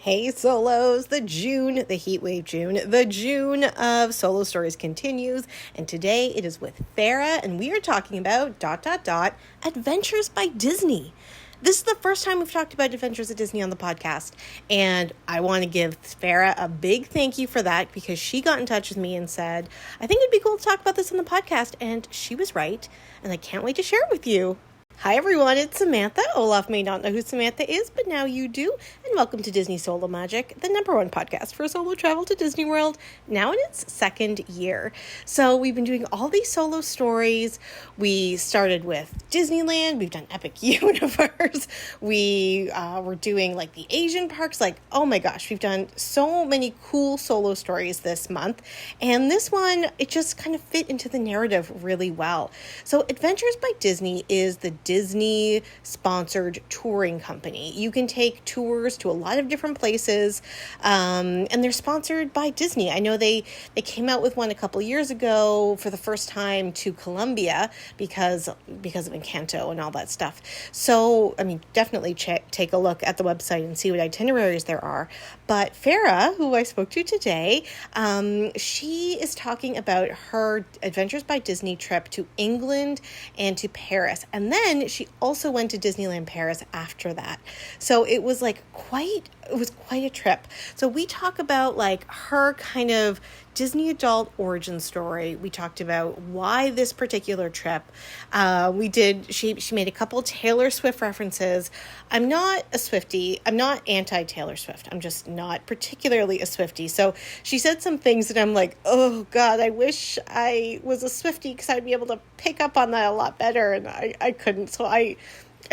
Hey solos, the heatwave June, the June of solo stories continues, and today it is with Farrah, and we are talking about ... Adventures by Disney. This is the first time we've talked about Adventures at Disney on the podcast, and I want to give Farrah a big thank you for that because she got in touch with me and said, I think it'd be cool to talk about this on the podcast, and she was right, and I can't wait to share it with you. Hi everyone, it's Samantha. Olaf may not know who Samantha is, but now you do. And welcome to Disney Solo Magic, the #1 podcast for solo travel to Disney World, now in its second year. So we've been doing all these solo stories. We started with Disneyland. We've done Epic Universe. We were doing like the Asian parks. Like, oh my gosh, we've done so many cool solo stories this month. And this one, it just kind of fit into the narrative really well. So Adventures by Disney is the Disney-sponsored touring company. You can take tours to a lot of different places, and they're sponsored by Disney. I know they came out with one a couple years ago for the first time to Colombia because of Encanto and all that stuff. So, I mean, definitely take a look at the website and see what itineraries there are. But Farrah, who I spoke to today, she is talking about her Adventures by Disney trip to England and to Paris. And then she also went to Disneyland Paris after that. So it was quite a trip. So we talk about her kind of Disney adult origin story. We talked about why this particular trip. She made a couple Taylor Swift references. I'm not a Swiftie. I'm not anti-Taylor Swift. I'm just not particularly a Swiftie. So she said some things that I'm like, oh God, I wish I was a Swiftie because I'd be able to pick up on that a lot better. And I couldn't. So I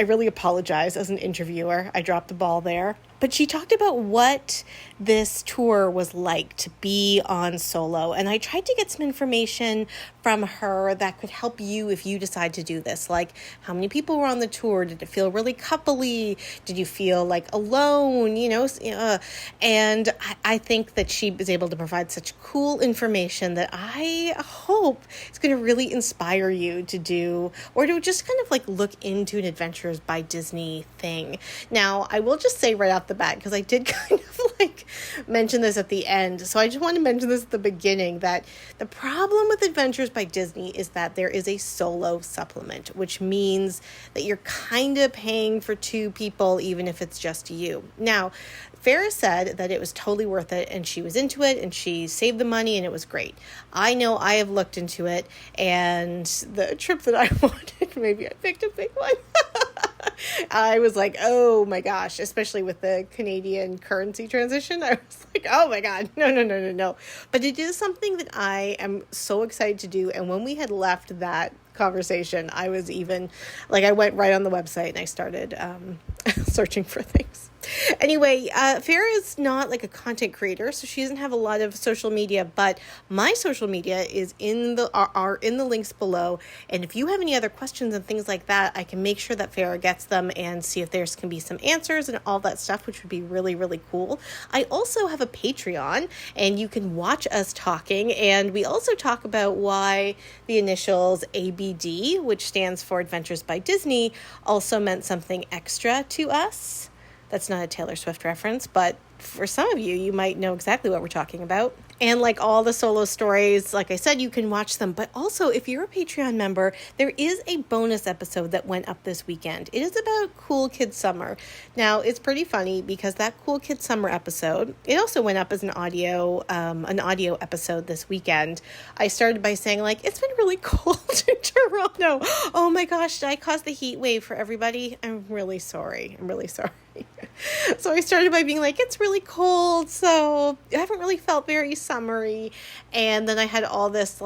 really apologize as an interviewer. I dropped the ball there. But she talked about what this tour was like to be on solo. And I tried to get some information from her that could help you if you decide to do this. Like, how many people were on the tour? Did it feel really coupley? Did you feel alone? And I think that she was able to provide such cool information that I hope it's going to really inspire you to do, or to just kind of look into an Adventures by Disney thing. Now, I will just say right off the bat, because I did kind of mention this at the end, so I just want to mention this at the beginning, that the problem with Adventures by Disney is that there is a solo supplement, which means that you're kind of paying for two people even if it's just you. Now, Farrah said that it was totally worth it, and she was into it, and she saved the money, and it was great. I know I have looked into it, and the trip that I wanted, maybe I picked a big one. I was like, oh my gosh, especially with the Canadian currency transition. I was like, oh my God, no. But it is something that I am so excited to do. And when we had left that conversation, I was even I went right on the website and I started searching for things. Anyway, Farrah is not a content creator, so she doesn't have a lot of social media, but my social media is are in the links below. And if you have any other questions and things like that, I can make sure that Farrah gets them and see if there can be some answers and all that stuff, which would be really, really cool. I also have a Patreon, and you can watch us talking, and we also talk about why the initials ABD, which stands for Adventures by Disney, also meant something extra to us. That's not a Taylor Swift reference, but for some of you, you might know exactly what we're talking about. And all the solo stories, like I said, you can watch them. But also, if you're a Patreon member, there is a bonus episode that went up this weekend. It is about Cool Kid Summer. Now, it's pretty funny because that Cool Kid Summer episode, it also went up as an audio episode this weekend. I started by saying, it's been really cold in Toronto. Oh my gosh, did I cause the heat wave for everybody? I'm really sorry. So I started by being it's really cold, so I haven't really felt very summery. And then I had all this,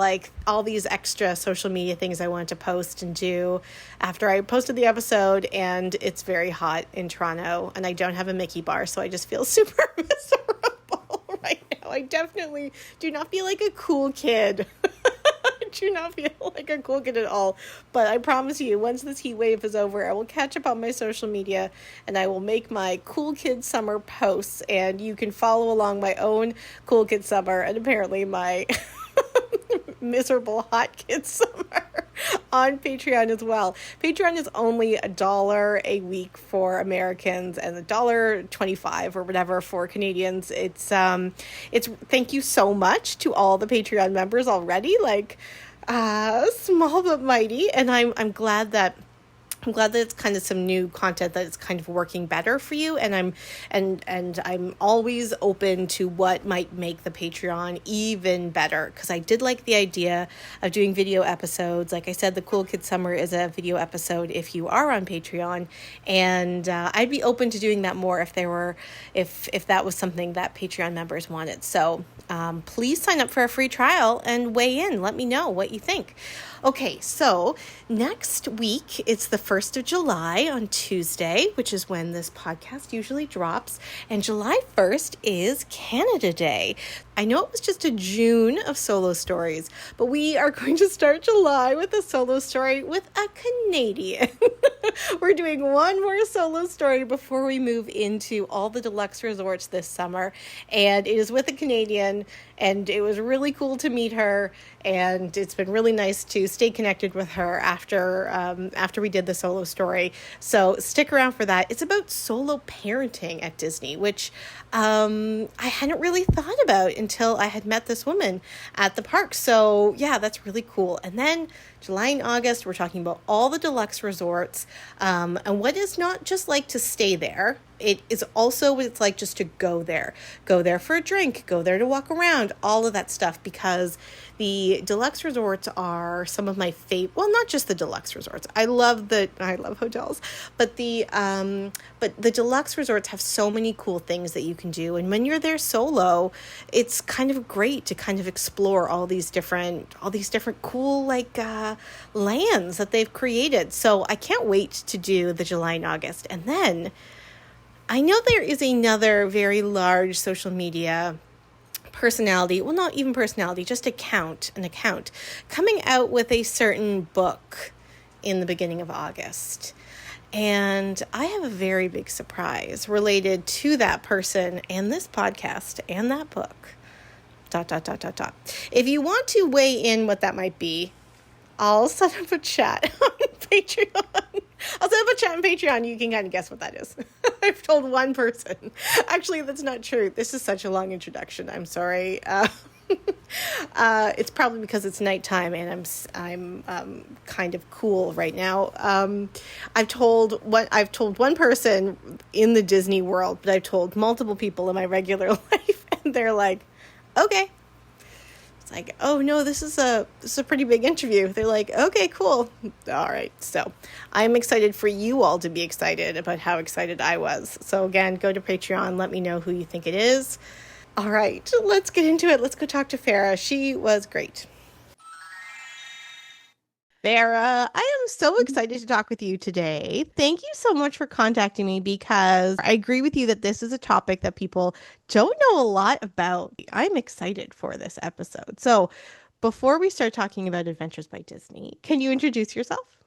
all these extra social media things I wanted to post and do after I posted the episode, and it's very hot in Toronto, and I don't have a Mickey bar, so I just feel super miserable right now. I definitely do not feel like a cool kid. Do not feel like a cool kid at all. But I promise you, once this heat wave is over, I will catch up on my social media and I will make my Cool Kid Summer posts, and you can follow along my own Cool Kid Summer and apparently my miserable hot kid summer on Patreon as well. Patreon is only $1 a week for Americans and $1.25 or whatever for Canadians. It's thank you so much to all the Patreon members already. Like, small but mighty, and I'm glad that it's kind of some new content that is kind of working better for you, and I'm always open to what might make the Patreon even better, because I did like the idea of doing video episodes. Like I said, the Cool Kid Summer is a video episode if you are on Patreon, and I'd be open to doing that more if that was something that Patreon members wanted. So please sign up for a free trial and weigh in. Let me know what you think. Okay, so next week, it's the 1st of July on Tuesday, which is when this podcast usually drops. And July 1st is Canada Day. I know it was just a June of solo stories, but we are going to start July with a solo story with a Canadian. We're doing one more solo story before we move into all the deluxe resorts this summer. And it is with a Canadian, and it was really cool to meet her. And it's been really nice to stay connected with her after we did the solo story. So stick around for that. It's about solo parenting at Disney, which I hadn't really thought about until I had met this woman at the park. So yeah, that's really cool. And then July and August, we're talking about all the deluxe resorts, and what is not just like to stay there. It is also what it's like just to go there. Go there for a drink, go there to walk around, all of that stuff, because the deluxe resorts are some of my favorite. Well, not just the deluxe resorts. I love hotels, but the deluxe resorts have so many cool things that you can do. And when you're there solo, it's kind of great to kind of explore all these different cool lands that they've created. So I can't wait to do the July and August. And then I know there is another very large social media personality, well, not even personality, just an account coming out with a certain book in the beginning of August. And I have a very big surprise related to that person and this podcast and that book. ... If you want to weigh in what that might be, I'll set up a chat on Patreon. You can kind of guess what that is. I've told one person. Actually, that's not true. This is such a long introduction. I'm sorry. It's probably because it's nighttime and I'm kind of cool right now. I've told one person in the Disney world, but I've told multiple people in my regular life, and they're like, okay. Like, oh no, this is a pretty big interview. They're like, okay, cool. All right. So I'm excited for you all to be excited about how excited I was. So again, go to Patreon. Let me know who you think it is. All right, let's get into it. Let's go talk to Farrah. She was great. Farrah, I am so excited to talk with you today. Thank you so much for contacting me, because I agree with you that this is a topic that people don't know a lot about. I'm excited for this episode. So before we start talking about Adventures by Disney, can you introduce yourself?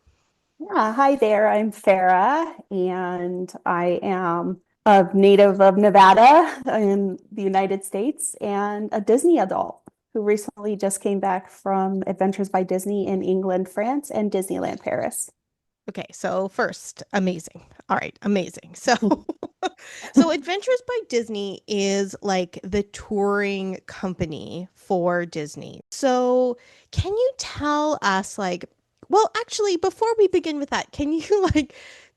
Yeah, hi there. I'm Farrah, and I am a native of Nevada in the United States and a Disney adult who recently just came back from Adventures by Disney in England, France, and Disneyland Paris. Okay, so first, amazing. All right, amazing. So Adventures by Disney is like the touring company for Disney. So can you tell us well, actually, before we begin with that, can you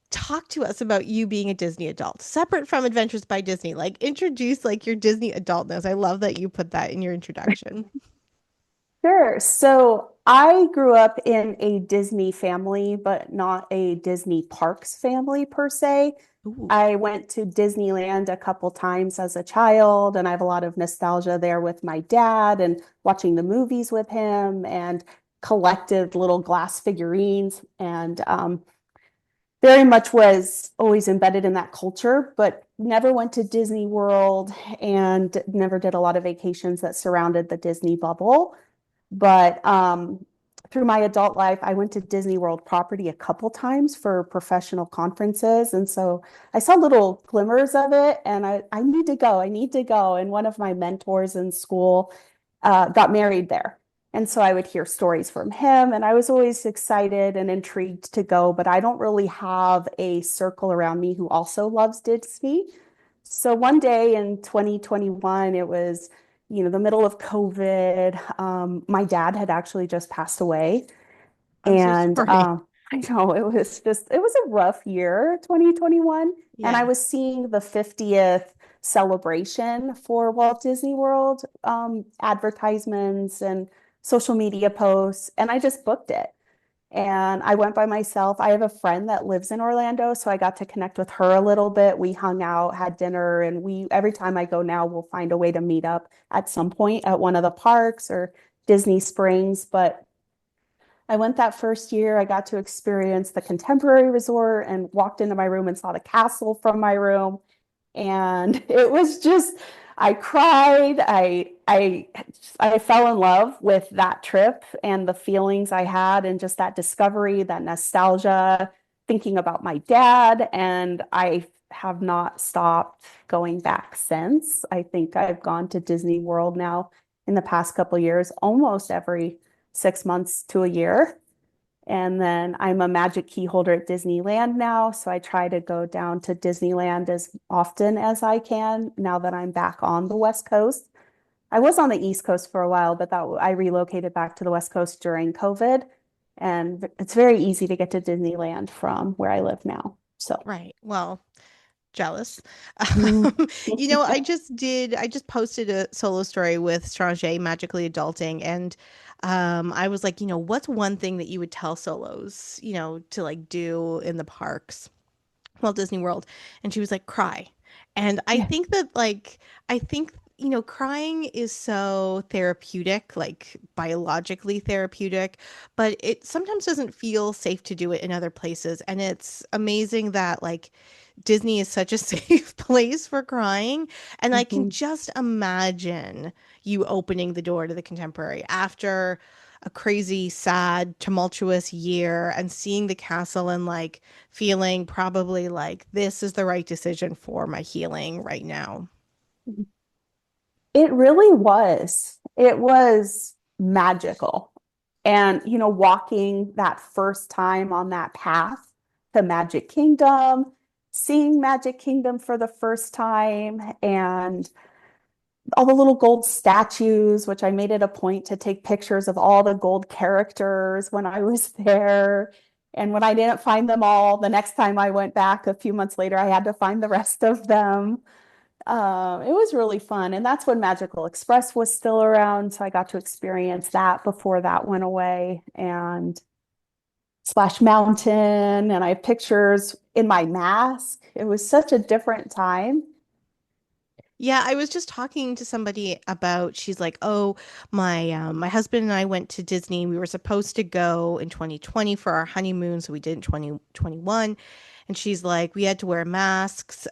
talk to us about you being a Disney adult, separate from Adventures by Disney? Introduce your Disney adultness. I love that you put that in your introduction. Sure. So I grew up in a Disney family, but not a Disney parks family per se. Ooh. I went to Disneyland a couple times as a child, and I have a lot of nostalgia there with my dad and watching the movies with him and collected little glass figurines, and very much was always embedded in that culture, but never went to Disney World and never did a lot of vacations that surrounded the Disney bubble. But through my adult life, I went to Disney World property a couple times for professional conferences. And so I saw little glimmers of it, and I need to go. I need to go. And one of my mentors in school got married there. And so I would hear stories from him, and I was always excited and intrigued to go, but I don't really have a circle around me who also loves Disney. So one day in 2021, it was, the middle of COVID. My dad had actually just passed away. I'm so And sorry. I know it was a rough year, 2021. And I Yeah. was seeing the 50th celebration for Walt Disney World, advertisements and social media posts. And I just booked it. And I went by myself. I have a friend that lives in Orlando, so I got to connect with her a little bit. We hung out, had dinner, and every time I go now, we'll find a way to meet up at some point at one of the parks or Disney Springs. But I went that first year. I got to experience the Contemporary Resort and walked into my room and saw the castle from my room. And it was just, I cried. I fell in love with that trip and the feelings I had and just that discovery, that nostalgia, thinking about my dad. And I have not stopped going back since. I think I've gone to Disney World now in the past couple years, almost every 6 months to a year. And then I'm a magic key holder at Disneyland now. So I try to go down to Disneyland as often as I can now that I'm back on the West Coast. I was on the East Coast for a while, but that I relocated back to the West Coast during COVID. And it's very easy to get to Disneyland from where I live now. So, Right. Well, jealous. mhm. I just posted a solo story with Strange Magically Adulting, and I was like, what's one thing that you would tell solos, to like do in the parks? Walt Disney World. And she was like, cry. And I Yeah. think that, like, I think, crying is so therapeutic, like biologically therapeutic, but it sometimes doesn't feel safe to do it in other places. And it's amazing that, like, Disney is such a safe place for crying. And I can Mhm. just imagine you opening the door to the contemporary after a crazy, sad, tumultuous year and seeing the castle and like feeling probably like this is the right decision for my healing right now. It really was. It was magical. And, walking that first time on that path to Magic Kingdom, seeing Magic Kingdom for the first time, and all the little gold statues, which I made it a point to take pictures of all the gold characters when I was there. And when I didn't find them all, the next time I went back a few months later, I had to find the rest of them. It was really fun. And that's when Magical Express was still around. So I got to experience that before that went away. And Splash Mountain. And I have pictures in my mask. It was such a different time. Yeah, I was just talking to somebody about she's like, "Oh, my husband and I went to Disney. We were supposed to go in 2020 for our honeymoon, so we did in 2021." And she's like, "We had to wear masks."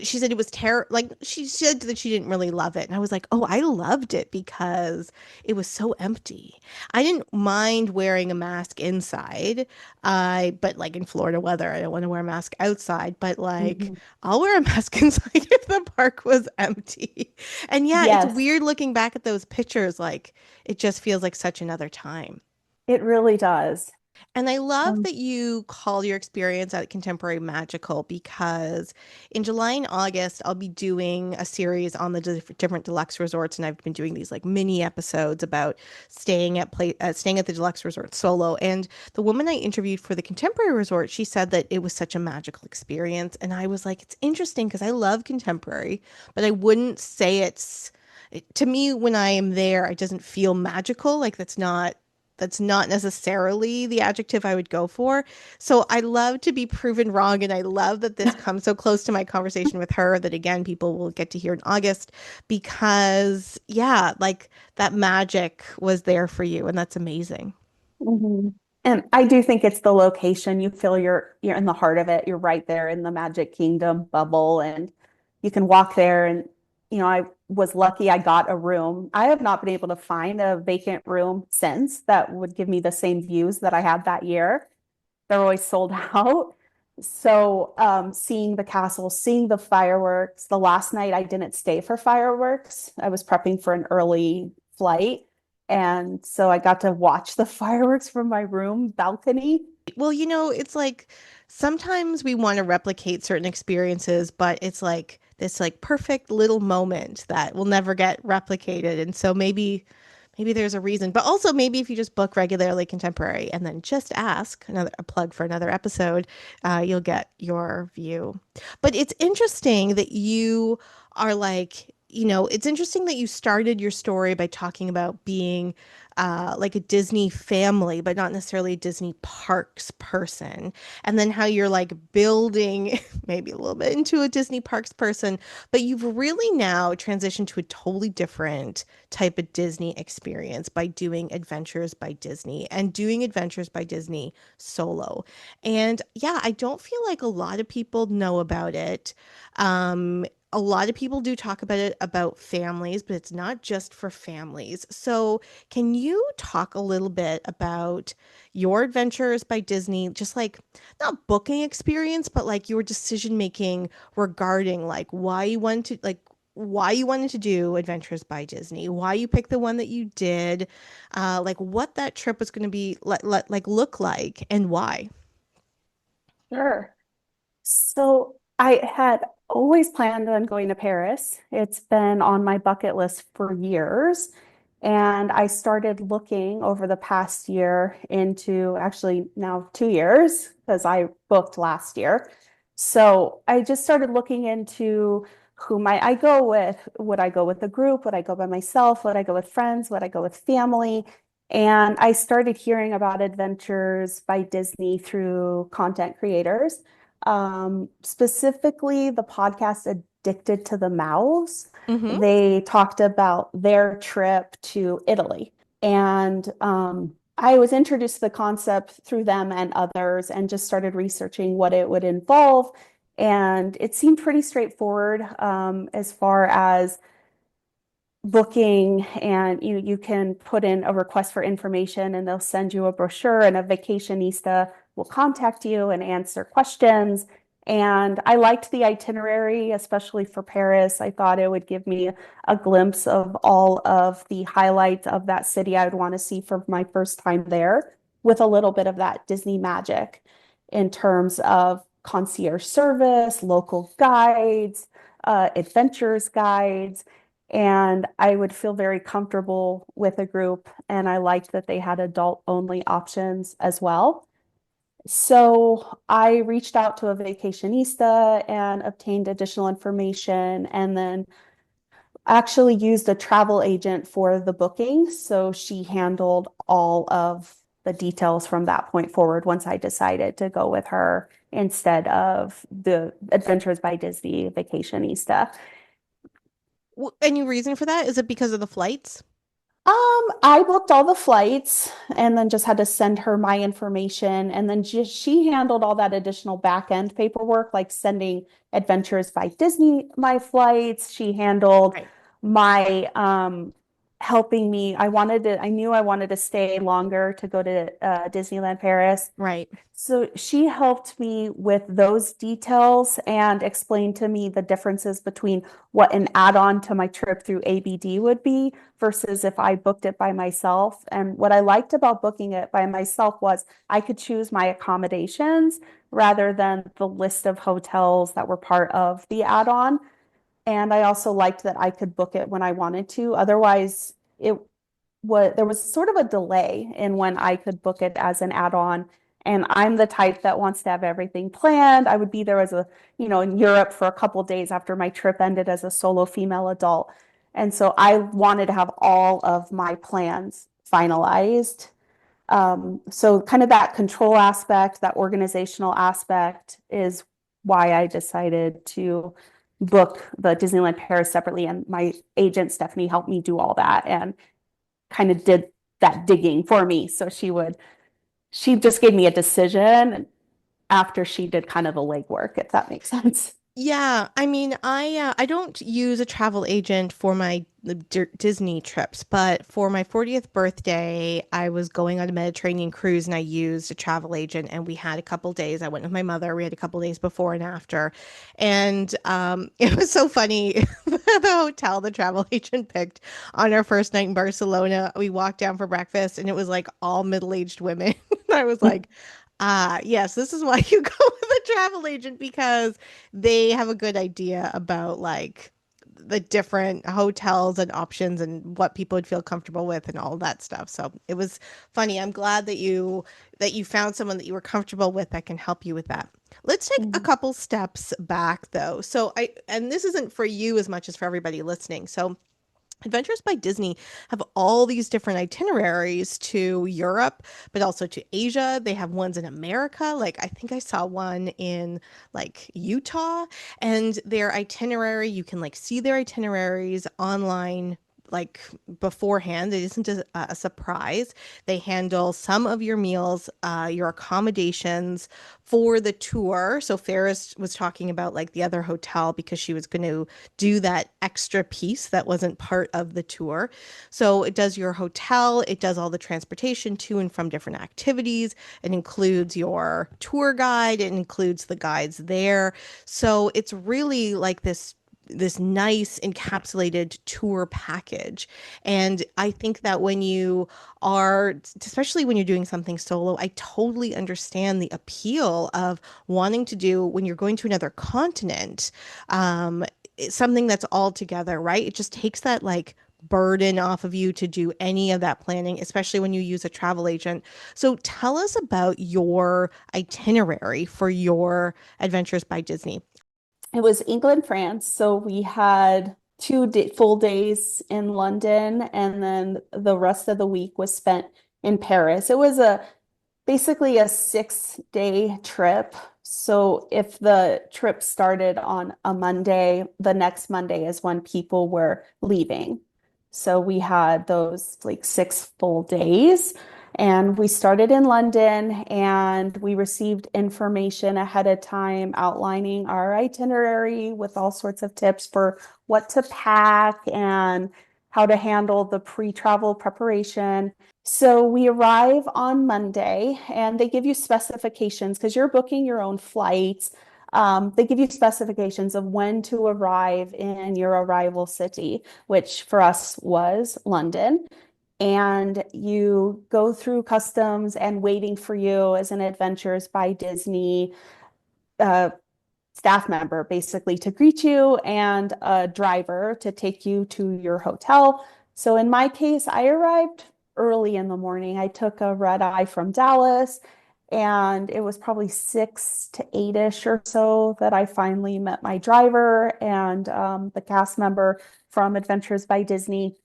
She said it was like she said that she didn't really love it. And I was like, "Oh, I loved it because it was so empty. I didn't mind wearing a mask inside. But like in Florida weather, I don't want to wear a mask outside, but like Mhm. I'll wear a mask inside if the park was empty." And yeah, it's Yes, weird looking back at those pictures. Like it just feels like such another time. it really does. And I love Um, that you call your experience at Contemporary magical because in July and August, I'll be doing a series on the different deluxe resorts. And I've been doing these like mini episodes about staying at the deluxe resort solo. And the woman I interviewed for the Contemporary resort, she said that it was such a magical experience. And I was like, it's interesting because I love Contemporary, but I wouldn't say to me, when I am there, it doesn't feel magical. Like that's not necessarily the adjective I would go for. So I love to be proven wrong. And I love that this comes so close to my conversation with her that, again, people will get to hear in August because, yeah, like that magic was there for you. And that's amazing. mhm. And I do think it's the location. You feel you're in the heart of it. You're right there in the Magic Kingdom bubble, and you can walk there. And I was lucky I got a room. I have not been able to find a vacant room since that would give me the same views that I had that year. They're always sold out. So seeing the castle, seeing the fireworks. The last night I didn't stay for fireworks. I was prepping for an early flight. And so I got to watch the fireworks from my room balcony. Well, it's like sometimes we want to replicate certain experiences, but it's like this like perfect little moment that will never get replicated. And so maybe there's a reason. But also maybe if you just book regularly contemporary and then just ask another a plug for another episode, you'll get your view. But it's interesting that you are like, it's interesting that you started your story by talking about being like a Disney family, but not necessarily a Disney parks person. And then how you're like building maybe a little bit into a Disney parks person, but you've really now transitioned to a totally different type of Disney experience by doing Adventures by Disney and doing Adventures by Disney solo. And yeah, I don't feel like a lot of people know about it. A lot of people do talk about it about families, but it's not just for families. So, can you talk a little bit about your Adventures by Disney, just like not booking experience, but like your decision making regarding like why you wanted to do Adventures by Disney, why you picked the one that you did, like what that trip was going to be like look like and why. Sure. So I had always planned on going to Paris. It's been on my bucket list for years. And I started looking over the past year into actually now 2 years because I booked last year. So I just started looking into who might I go with? Would I go with a group? Would I go by myself? Would I go with friends? Would I go with family? And I started hearing about Adventures by Disney through content creators, specifically the podcast Addicted to the Mouths. Mm-hmm. They talked about their trip to Italy. And I was introduced to the concept through them and others and just started researching what it would involve. And it seemed pretty straightforward as far as booking, and you can put in a request for information and they'll send you a brochure, and a vacationista will contact you and answer questions. And I liked the itinerary, especially for Paris. I thought it would give me a glimpse of all of the highlights of that city I would want to see for my first time there, with a little bit of that Disney magic in terms of concierge service, local guides, adventures guides, and I would feel very comfortable with a group. And I liked that they had adult only options as well. So I reached out to a vacationista and obtained additional information, and then actually used a travel agent for the booking. So she handled all of the details from that point forward once I decided to go with her instead of the Adventures by Disney vacationista. Any reason for that? Is it because of the flights? I booked all the flights and then just had to send her my information. And then just she handled all that additional back end paperwork, like sending Adventures by Disney my flights. She handled Right. my helping me. I knew I wanted to stay longer to go to Disneyland Paris. Right. So she helped me with those details and explained to me the differences between what an add-on to my trip through ABD would be versus if I booked it by myself. And what I liked about booking it by myself was I could choose my accommodations rather than the list of hotels that were part of the add-on. And I also liked that I could book it when I wanted to. Otherwise, there was sort of a delay in when I could book it as an add-on. And I'm the type that wants to have everything planned. I would be there in Europe for a couple of days after my trip ended as a solo female adult. And so I wanted to have all of my plans finalized. So kind of that control aspect, that organizational aspect is why I decided to book the Disneyland Paris separately. And my agent, Stephanie, helped me do all that and kind of did that digging for me. So she just gave me a decision after she did kind of the legwork, if that makes sense. Yeah, I mean, I don't use a travel agent for my Disney trips, but for my 40th birthday, I was going on a Mediterranean cruise and I used a travel agent and we had a couple days. I went with my mother. We had a couple days before and after. And it was so funny the hotel the travel agent picked on our first night in Barcelona. We walked down for breakfast and it was like all middle-aged women. I was like, yes, this is why you go with a travel agent because they have a good idea about like the different hotels and options and what people would feel comfortable with and all that stuff. So it was funny. I'm glad that you found someone that you were comfortable with that can help you with that. Let's take a Mhm. couple steps back though. So I and this isn't for you as much as for everybody listening. So Adventures by Disney have all these different itineraries to Europe, but also to Asia. They have ones in America. Like I think I saw one in like Utah, and their itinerary, you can like see their itineraries online like beforehand. It isn't a surprise. They handle some of your meals, your accommodations for the tour. So Ferris was talking about like the other hotel because she was going to do that extra piece that wasn't part of the tour. So it does your hotel, it does all the transportation to and from different activities. It includes your tour guide, it includes the guides there. So it's really like this nice encapsulated tour package. And I think that when you are, especially when you're doing something solo, I totally understand the appeal of wanting to do when you're going to another continent, it's something that's all together, right? It just takes that like burden off of you to do any of that planning, especially when you use a travel agent. So tell us about your itinerary for your Adventures by Disney. It was England, France. So we had full days in London, and then the rest of the week was spent in Paris. It was a basically a 6-day trip. So if the trip started on a Monday, the next Monday is when people were leaving. So we had those like 6 full days. And we started in London and we received information ahead of time outlining our itinerary with all sorts of tips for what to pack and how to handle the pre-travel preparation. So we arrive on Monday and they give you specifications because you're booking your own flights. They give you specifications of when to arrive in your arrival city, which for us was London. And you go through customs and waiting for you as an Adventures by Disney uh, staff member basically to greet you and a driver to take you to your hotel. So in my case, I arrived early in the morning. I took a red eye from Dallas, and it was probably 6 to 8-ish or so that I finally met my driver and the cast member from Adventures by Disney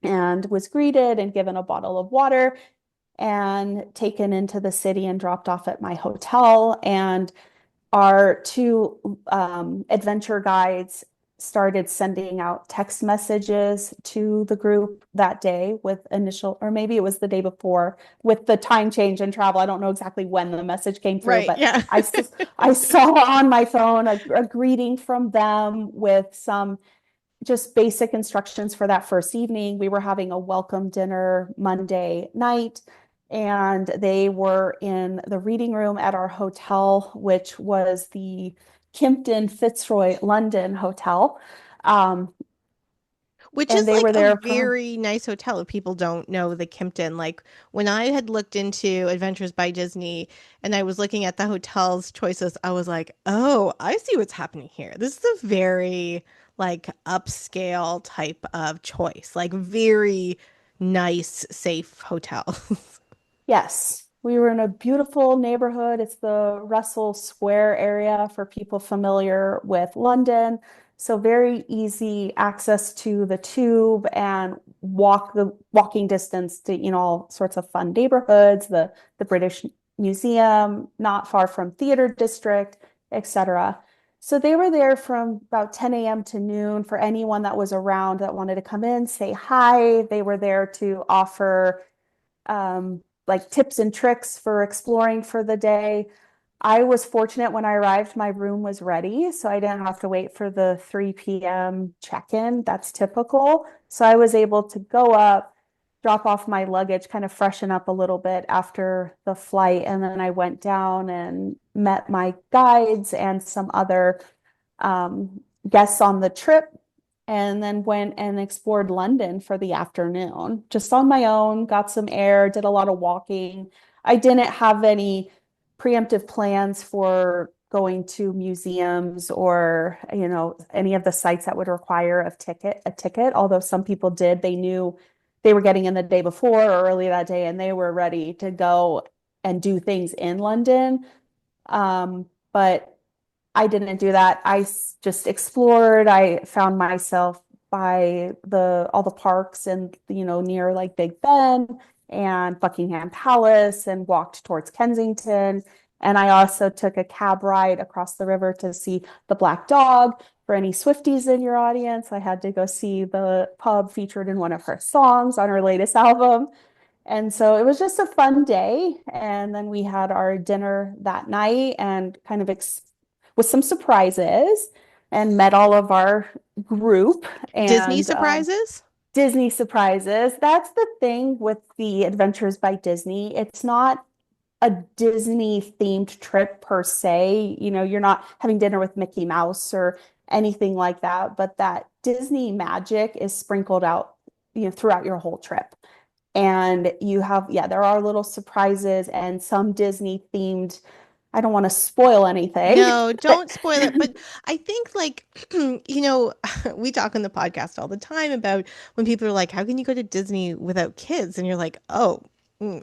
and was greeted and given a bottle of water and taken into the city and dropped off at my hotel. And our two adventure guides started sending out text messages to the group that day with initial, or maybe it was the day before with the time change and travel. I don't know exactly when the message came through, Right. but Yeah. I saw on my phone a greeting from them with some just basic instructions for that first evening. We were having a welcome dinner Monday night, and they were in the reading room at our hotel, which was the Kimpton Fitzroy London Hotel. Um, Which and is they like were a there from, very nice hotel if people don't know the Kimpton. Like when I had looked into Adventures by Disney and I was looking at the hotel's choices, I was like, oh, I see what's happening here. This is a very like upscale type of choice, like very nice, safe hotel. yes, we were in a beautiful neighborhood. It's the Russell Square area for people familiar with London. So very easy access to the tube and walking distance to, all sorts of fun neighborhoods, the British Museum, not far from Theater District, etc. So they were there from about 10 a.m. to noon for anyone that was around that wanted to come in, say hi. They were there to offer like tips and tricks for exploring for the day. I was fortunate when I arrived, my room was ready, so I didn't have to wait for the 3 p.m. check-in. That's typical. So I was able to go up, drop off my luggage, kind of freshen up a little bit after the flight, and then I went down and met my guides and some other guests on the trip, and then went and explored London for the afternoon, just on my own, got some air, did a lot of walking. I didn't have any preemptive plans for going to museums or, any of the sites that would require a ticket, although some people did. They knew they were getting in the day before or early that day and they were ready to go and do things in London. But I didn't do that. Just explored. I found myself by the all the parks and near like Big Ben and Buckingham Palace and walked towards Kensington. And I also took a cab ride across the river to see the Black Dog. For any Swifties in your audience, I had to go see the pub featured in one of her songs on her latest album. And so it was just a fun day. And then we had our dinner that night and kind of with some surprises and met all of our group Disney and surprises? Disney surprises. That's the thing with the Adventures by Disney. It's not a Disney themed trip per se. You're not having dinner with Mickey Mouse or anything like that, but that Disney magic is sprinkled out, throughout your whole trip. And yeah, there are little surprises and some Disney themed. I don't want to spoil anything, No, but don't spoil it. But I think, like, we talk on the podcast all the time about when people are like, how can you go to Disney without kids? And you're like, oh,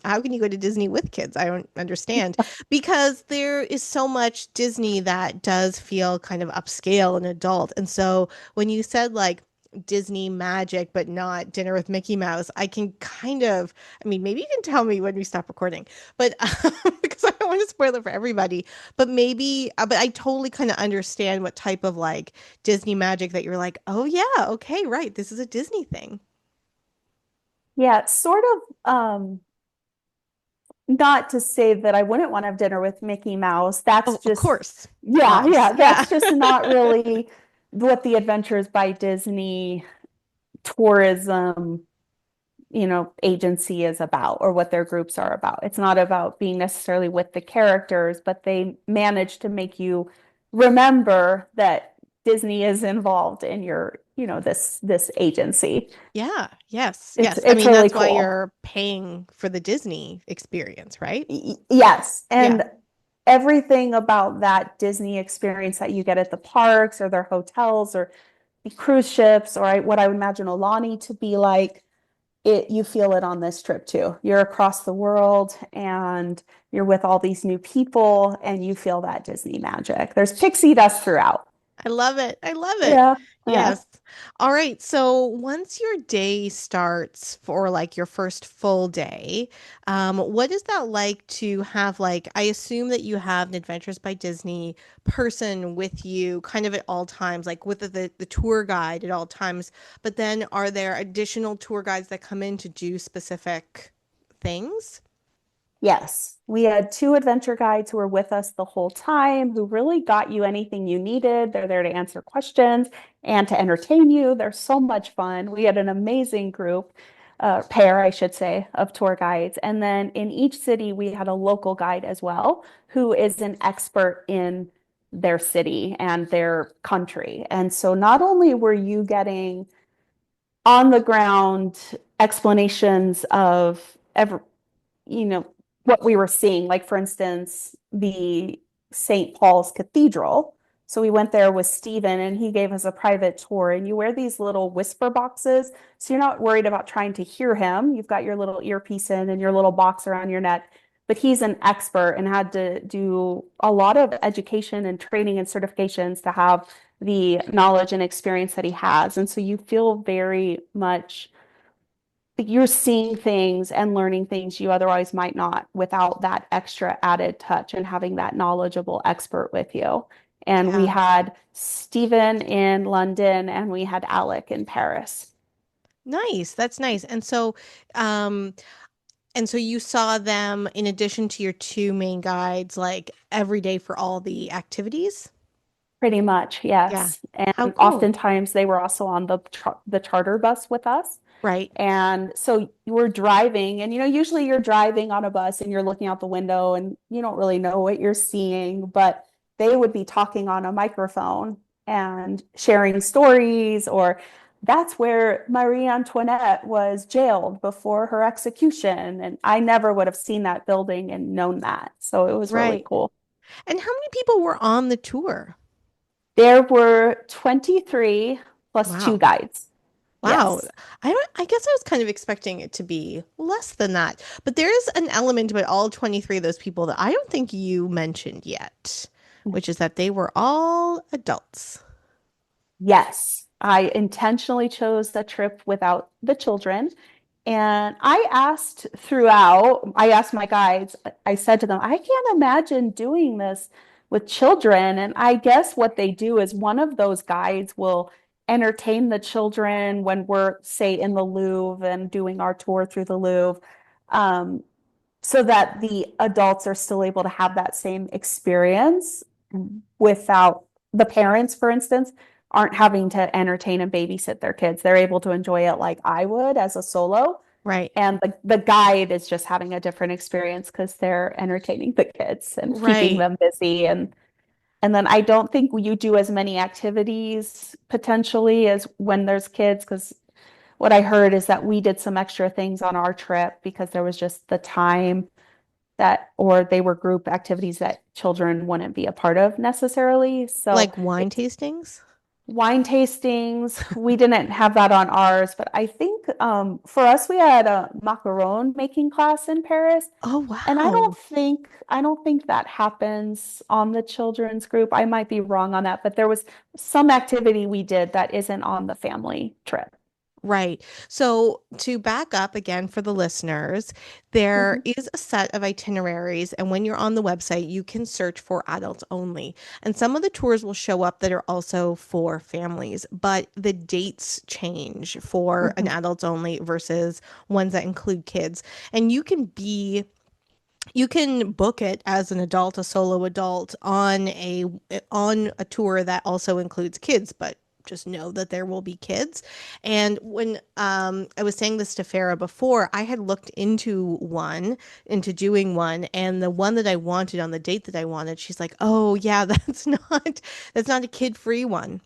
how can you go to Disney with kids? I don't understand. Because there is so much Disney that does feel kind of upscale and adult. And so when you said, like, Disney magic, but not dinner with Mickey Mouse, I can kind of, I mean, maybe you can tell me when we stop recording, but because I don't want to spoil it for everybody. But maybe, but I totally kind of understand what type of like Disney magic that you're like, oh yeah, okay, right, this is a Disney thing. yeah, sort of not to say that I wouldn't want to have dinner with Mickey Mouse. That's Oh, of just, course, yeah, moms, yeah, yeah. that's just not really what the Adventures by Disney tourism, agency is about or what their groups are about. It's not about being necessarily with the characters, but they manage to make you remember that Disney is involved in this agency. Yeah, yes, It's yes. I it's mean, really that's why cool. you're paying for the Disney experience, right? Yes, Yeah. and everything about that Disney experience that you get at the parks or their hotels or the cruise ships or what I would imagine Alani to be like, you feel it on this trip too. You're across the world and you're with all these new people and you feel that Disney magic. There's pixie dust throughout. I love it. I love it. Yeah, yeah. Yes. All right. So once your day starts for like your first full day, what is that like to have like, I assume that you have an Adventures by Disney person with you kind of at all times, like with the tour guide at all times. But then are there additional tour guides that come in to do specific things? Yes, we had two adventure guides who were with us the whole time, who really got you anything you needed. They're there to answer questions and to entertain you. They're so much fun. We had an amazing group, pair, I should say, of tour guides. And then in each city, we had a local guide as well, who is an expert in their city and their country. And so not only were you getting on the ground explanations of you know, what we were seeing, like for instance, the St. Paul's Cathedral. So we went there with Stephen and he gave us a private tour. And you wear these little whisper boxes. So you're not worried about trying to hear him. You've got your little earpiece in and your little box around your neck. But he's an expert and had to do a lot of education and training and certifications to have the knowledge and experience that he has. And so you feel very much you're seeing things and learning things you otherwise might not without that extra added touch and having that knowledgeable expert with you. And we Yeah. had Stephen in London and we had Alec in Paris. Nice. That's nice. And so, um, And so you saw them in addition to your two main guides, like every day for all the activities? Pretty much, Yeah. yes. How And cool. oftentimes they were also on the charter bus with us. Right. And so you were driving, and usually you're driving on a bus and you're looking out the window and you don't really know what you're seeing, but they would be talking on a microphone and sharing stories, or that's where Marie Antoinette was jailed before her execution. And I never would have seen that building and known that. So it was really Right. cool. And how many people were on the tour? There were 23 plus two Wow. guides. Wow. Yes. I guess I was kind of expecting it to be less than that. But there is an element about all 23 of those people that I don't think you mentioned yet, which is that they were all adults. Yes, I intentionally chose the trip without the children. And I asked my guides, I said to them, I can't imagine doing this with children. And I guess what they do is one of those guides will entertain the children when we're, say, in the Louvre and doing our tour through the Louvre. Um, so that the adults are still able to have that same experience without the parents, for instance, aren't having to entertain and babysit their kids. They're able to enjoy it like I would as a solo. Right. And the guide is just having a different experience because they're entertaining the kids and keeping Right. them busy. And then I don't think you do as many activities potentially as when there's kids, because what I heard is that we did some extra things on our trip because there was just the time that, or they were group activities that children wouldn't be a part of necessarily. So Like wine it's tastings? wine tastings. We didn't have that on ours, but I think for us, we had a macaron making class in Paris. Oh, And wow. I don't think that happens on the children's group. I might be wrong on that, but there was some activity we did that isn't on the family trip. Right. So to back up again for the listeners, there Mhm. is a set of itineraries, and when you're on the website, you can search for adults only. And some of the tours will show up that are also for families, but the dates change for an Mhm. adults only versus ones that include kids. And you can book it as an adult, a solo adult on a tour that also includes kids, but just know that there will be kids. And when I was saying this to Farah before, I had looked into doing one, and the one that I wanted on the date that I wanted, she's like, "Oh yeah, that's not a kid-free one."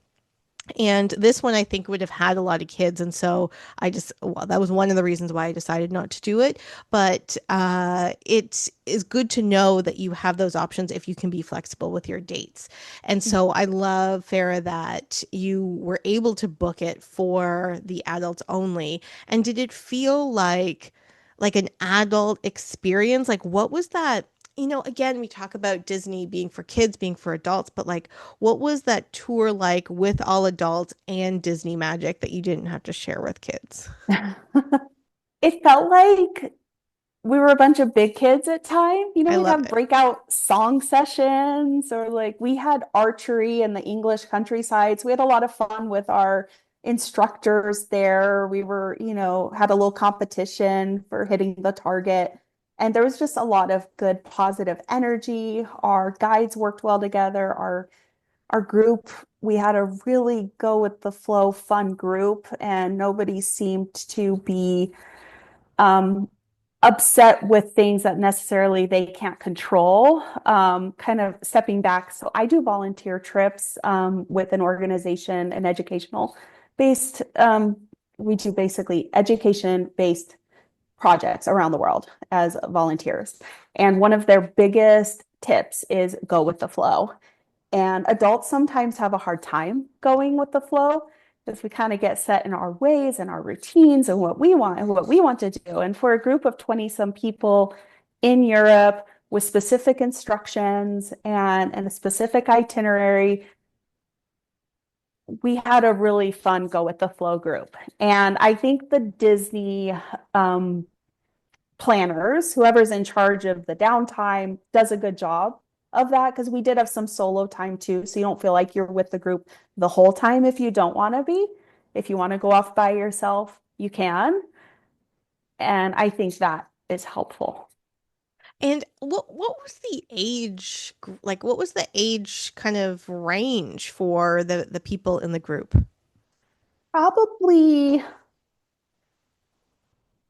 And this one I think would have had a lot of kids. And so well, that was one of the reasons why I decided not to do it. But it is good to know that you have those options if you can be flexible with your dates. And so I love, Farah, that you were able to book it for the adults only. And did it feel like an adult experience? Like, what was that? Again, we talk about Disney being for kids, being for adults, but like, what was that tour like with all adults and Disney magic that you didn't have to share with kids? It felt like we were a bunch of big kids at time. I We'd love have it. breakout song sessions, or like we had archery in the English countryside. So we had a lot of fun with our instructors there. We were, had a little competition for hitting the target. And there was just a lot of good positive energy. Our guides worked well together. Our group, we had a really go with the flow fun group, and nobody seemed to be um, upset with things that necessarily they can't control, kind of stepping back. So I do volunteer trips with an organization, an educational based, we do basically education based projects around the world as volunteers. And one of their biggest tips is go with the flow. And adults sometimes have a hard time going with the flow because we kind of get set in our ways and our routines and what we want to do. And for a group of 20 some people in Europe with specific instructions and a specific itinerary, we had a really fun go with the flow group. And I think the Disney um, planners, whoever's in charge of the downtime, does a good job of that, because we did have some solo time too. So you don't feel like you're with the group the whole time if you don't want to be. If you want to go off by yourself, you can. And I think that is helpful. And what was the like what was the age kind of range for the people in the group? Probably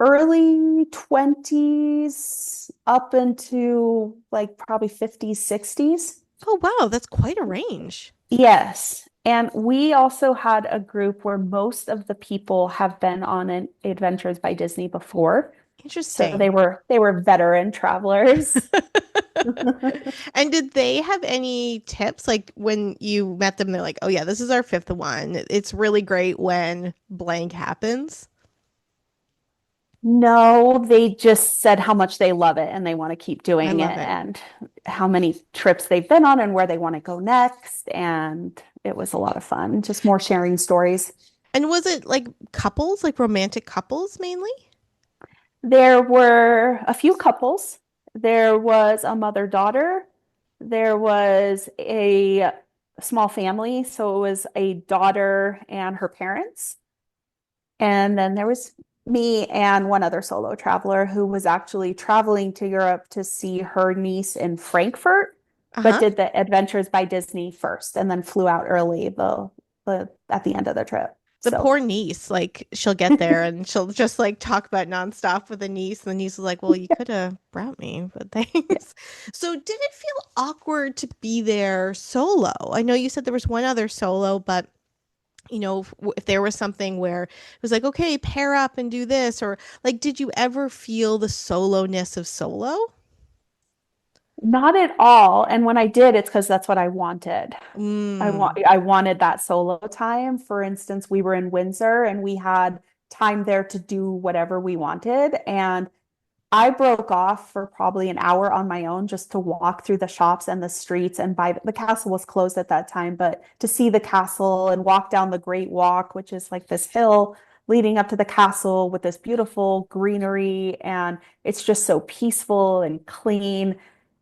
early 20s up into like probably 50s, 60s. Oh wow, that's quite a range. Yes. And we also had a group where most of the people have been on an Adventures by Disney before. So Interesting. they were veteran travelers. And did they have any tips? Like when you met them, they're like, "Oh yeah, this is our fifth one. It's really great when blank happens." No, they just said how much they love it and they want to keep I doing love it it. and how many trips they've been on and where they want to go next. And it was a lot of fun, just more sharing stories. And was it like couples, like romantic couples mainly? There were a few couples. There was a mother-daughter. There was a small family. So it was a daughter and her parents. And then there was me and one other solo traveler who was actually traveling to Europe to see her niece in Frankfurt, but Uh-huh. did the Adventures by Disney first and then flew out early the at the end of the trip. The So poor niece, like she'll get there and she'll just like talk about nonstop with the niece, and the niece is like, "Well, you could have brought me, but yeah. thanks." So, did it feel awkward to be there solo? I know you said there was one other solo, but if there was something where it was like, "Okay, pair up and do this," or like, did you ever feel the solo-ness of solo? Not at all. And when I did, it's because that's what I wanted. Mm, I wanted that solo time. For instance, we were in Windsor and we had time there to do whatever we wanted. And I broke off for probably an hour on my own just to walk through the shops and the streets and buy the castle was closed at that time, but to see the castle and walk down the Great Walk, which is like this hill leading up to the castle with this beautiful greenery, and it's just so peaceful and clean.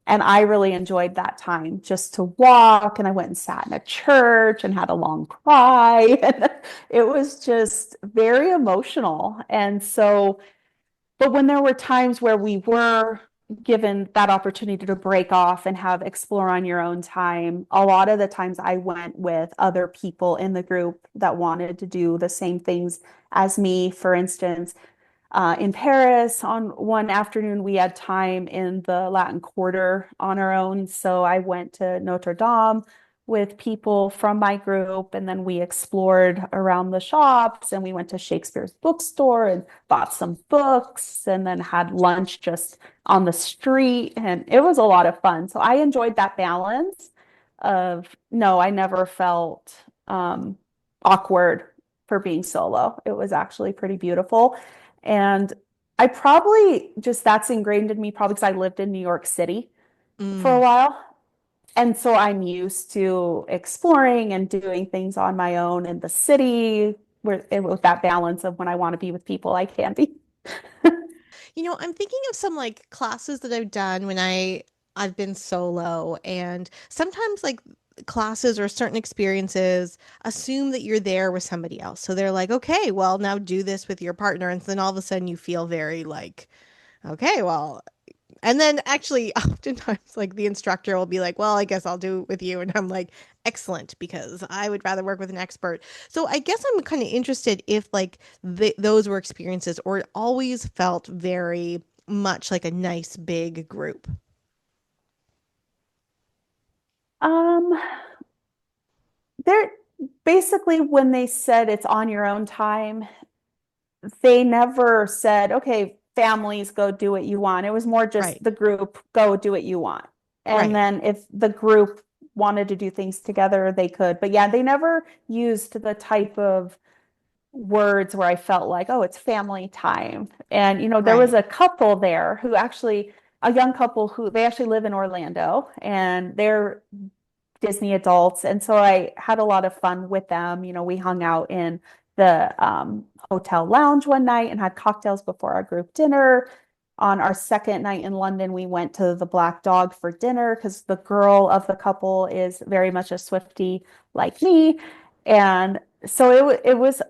And I really enjoyed that time just to walk. And I went and sat in a church and had a long cry. And it was just very emotional. And so, but when there were times where we were given that opportunity to break off and have explore on your own time, a lot of the times I went with other people in the group that wanted to do the same things as me. For instance, in Paris, on one afternoon, we had time in the Latin Quarter on our own. So I went to Notre Dame with people from my group, and then we explored around the shops and we went to Shakespeare's bookstore and bought some books and then had lunch just on the street. And it was a lot of fun. So I enjoyed that balance of no, I never felt awkward for being solo. It was actually pretty beautiful. And I probably just that's ingrained in me, probably because I lived in New York City for a mm. while. And so I'm used to exploring and doing things on my own in the city with that balance of when I want to be with people, I can be. I'm thinking of some like classes that I've done when I've been solo, and sometimes like classes or certain experiences assume that you're there with somebody else. So they're like, "Okay, well, now do this with your partner." And then all of a sudden you feel very like, "Okay, well, and then actually, oftentimes, like the instructor will be like, "Well, I guess I'll do it with you." And I'm like, "Excellent," because I would rather work with an expert. So I guess I'm kind of interested if like those were experiences or it always felt very much like a nice big group. Um, they're basically when they said it's on your own time, they never said, okay, families go do what you want. It was more just Right. the group go do what you want. And Right. then if the group wanted to do things together, they could. But yeah, they never used the type of words where I felt like, oh, it's family time. And, there was Right. a couple there who actually, a young couple who they actually live in Orlando and they're Disney adults. And so I had a lot of fun with them. We hung out in the hotel lounge one night and had cocktails before our group dinner. On our second night in London, we went to the Black Dog for dinner because the girl of the couple is very much a Swiftie like me. And so it was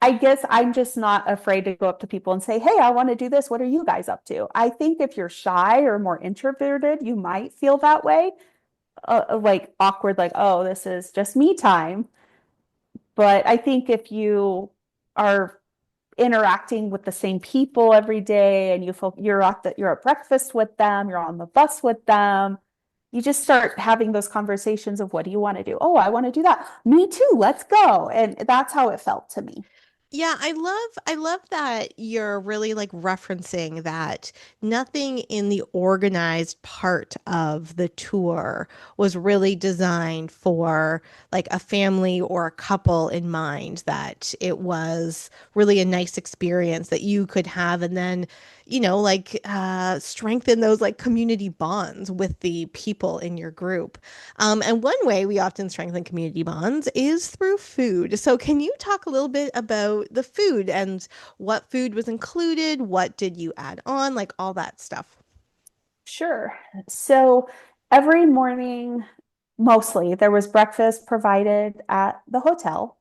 I guess I'm just not afraid to go up to people and say, "Hey, I want to do this. What are you guys up to?" I think if you're shy or more introverted, you might feel that way, like awkward, like, "Oh, this is just me time." But I think if you are interacting with the same people every day and you're at breakfast with them, you're on the bus with them, you just start having those conversations of what do you want to do? Oh, I want to do that. Me too. Let's go. And that's how it felt to me. Yeah, I love that you're really like referencing that nothing in the organized part of the tour was really designed for like a family or a couple in mind, that it was really a nice experience that you could have and then, like strengthen those like community bonds with the people in your group. And one way we often strengthen community bonds is through food. So, can you talk a little bit about the food and what food was included? What did you add on? Like all that stuff. Sure. So every morning, mostly, there was breakfast provided at the hotel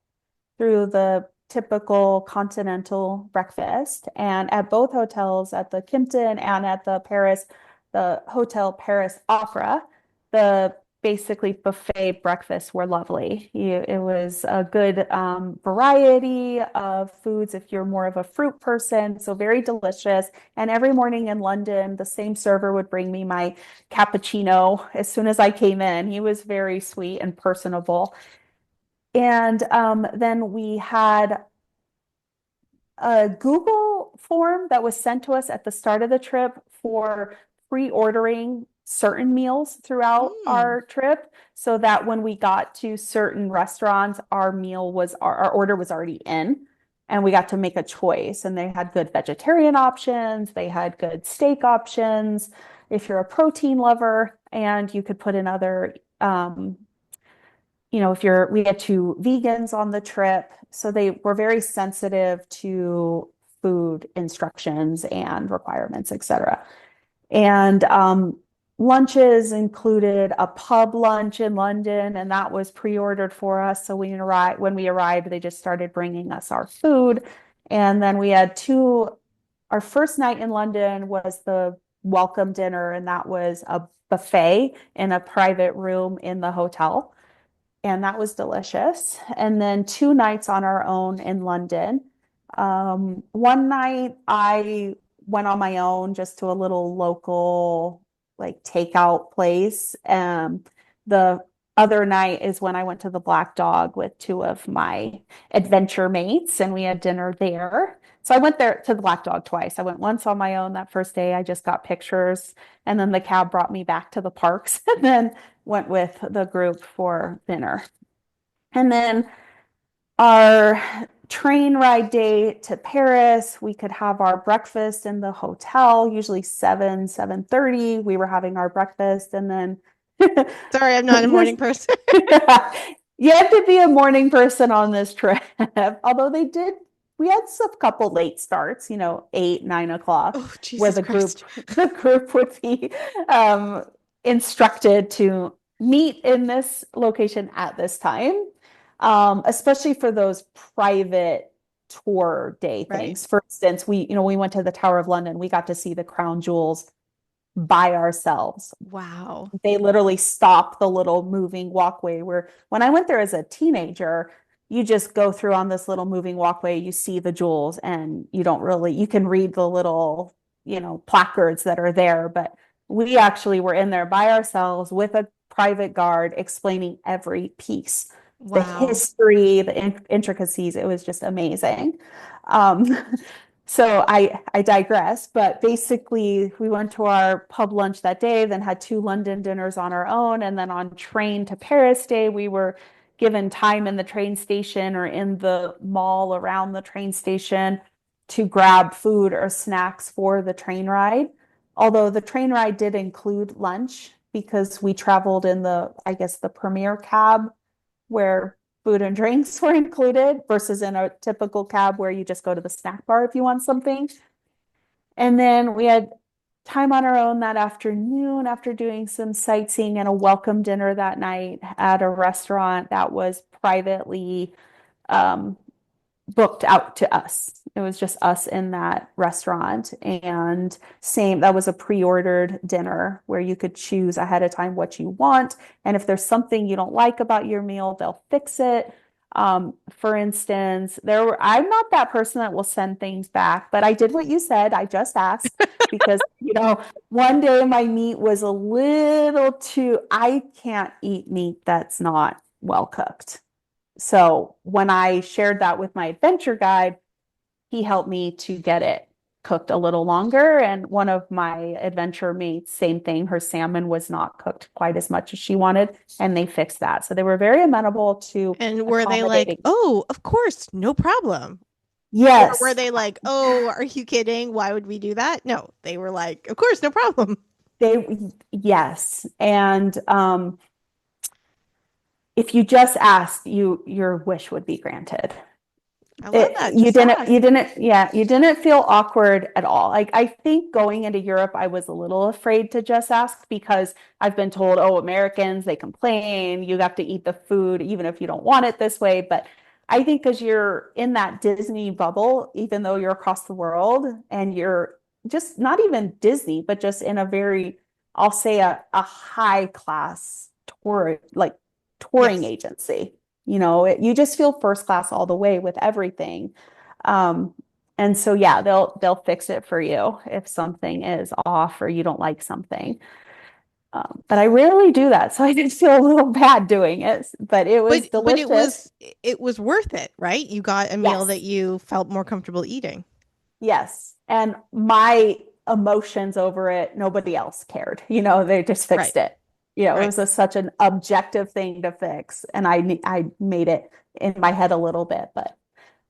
through the typical continental breakfast. And at both hotels, at the Kimpton and at the Hotel Paris Opera, the basically buffet breakfasts were lovely. It was a good variety of foods if you're more of a fruit person, so very delicious. And every morning in London, the same server would bring me my cappuccino as soon as I came in. He was very sweet and personable. And then we had a Google form that was sent to us at the start of the trip for pre-ordering certain meals throughout Mm, our trip so that when we got to certain restaurants, our order was already in and we got to make a choice. And they had good vegetarian options, they had good steak options if you're a protein lover, and you could put in other if we had two vegans on the trip, so they were very sensitive to food instructions and requirements, etc. And lunches included a pub lunch in London, and that was pre-ordered for us. So when we arrived, they just started bringing us our food. And then we had our first night in London was the welcome dinner, and that was a buffet in a private room in the hotel, and that was delicious. And then 2 nights on our own in London. One night I went on my own just to a little local like takeout place. The other night is when I went to the Black Dog with two of my adventure mates, and we had dinner there. So I went there to the Black Dog twice. I went once on my own that first day. I just got pictures, and then the cab brought me back to the parks, and then went with the group for dinner. And then our train ride day to Paris, we could have our breakfast in the hotel, usually 7:30. We were having our breakfast, and then sorry, I'm not a here's morning person. you have to be a morning person on this trip. Although we had a couple late starts, 8, 9 o'clock, Oh, where Jesus the group Christ. the group would be um, instructed to meet in this location at this time, especially for those private tour day Right? things. For instance, we went to the Tower of London. We got to see the crown jewels by ourselves. Wow. They literally stop the little moving walkway where when I went there as a teenager, you just go through on this little moving walkway, you see the jewels, and you can read the little, placards that are there. But we actually were in there by ourselves with a private guard explaining every piece, the Wow. history, the intricacies. It was just amazing. Um, So I digress, but basically we went to our pub lunch that day, then had two London dinners on our own, and then on train to Paris day, we were given time in the train station or in the mall around the train station to grab food or snacks for the train ride. Although the train ride did include lunch because we traveled in I guess, the premier cab where food and drinks were included versus in a typical cab where you just go to the snack bar if you want something. And then we had time on our own that afternoon after doing some sightseeing and a welcome dinner that night at a restaurant that was privately um, booked out to us. It was just us in that restaurant. And same, that was a pre-ordered dinner where you could choose ahead of time what you want. And if there's something you don't like about your meal, they'll fix it. For instance, I'm not that person that will send things back, but I did what you said. I just asked because, one day my meat was a little too, I can't eat meat that's not well cooked. So when I shared that with my adventure guide, he helped me to get it cooked a little longer. And one of my adventure mates, same thing, her salmon was not cooked quite as much as she wanted, and they fixed that. So they were very amenable to And were they like, accommodating. oh, of course, no problem? Or were Yes, they like, oh, are you kidding? Why would we do that? No, they were like, of course, no problem. yes. And if you just asked, your wish would be granted. I love that. You Just didn't, ask. yeah, you didn't feel awkward at all. Like, I think going into Europe, I was a little afraid to just ask because I've been told, oh, Americans, they complain, you have to eat the food even if you don't want it this way. But I think because you're in that Disney bubble, even though you're across the world and you're just not even Disney, but just in a very, I'll say a high class like touring Yes. agency. You just feel first class all the way with everything. Um, and so yeah, they'll fix it for you if something is off or you don't like something. But I rarely do that, so I did feel a little bad doing it, but it was But delicious. it was worth it, right? You got a meal that Yes, you felt more comfortable eating. yes. And my emotions over it, nobody else cared. They just Right. fixed it. It Right. was such an objective thing to fix, and I made it in my head a little bit, but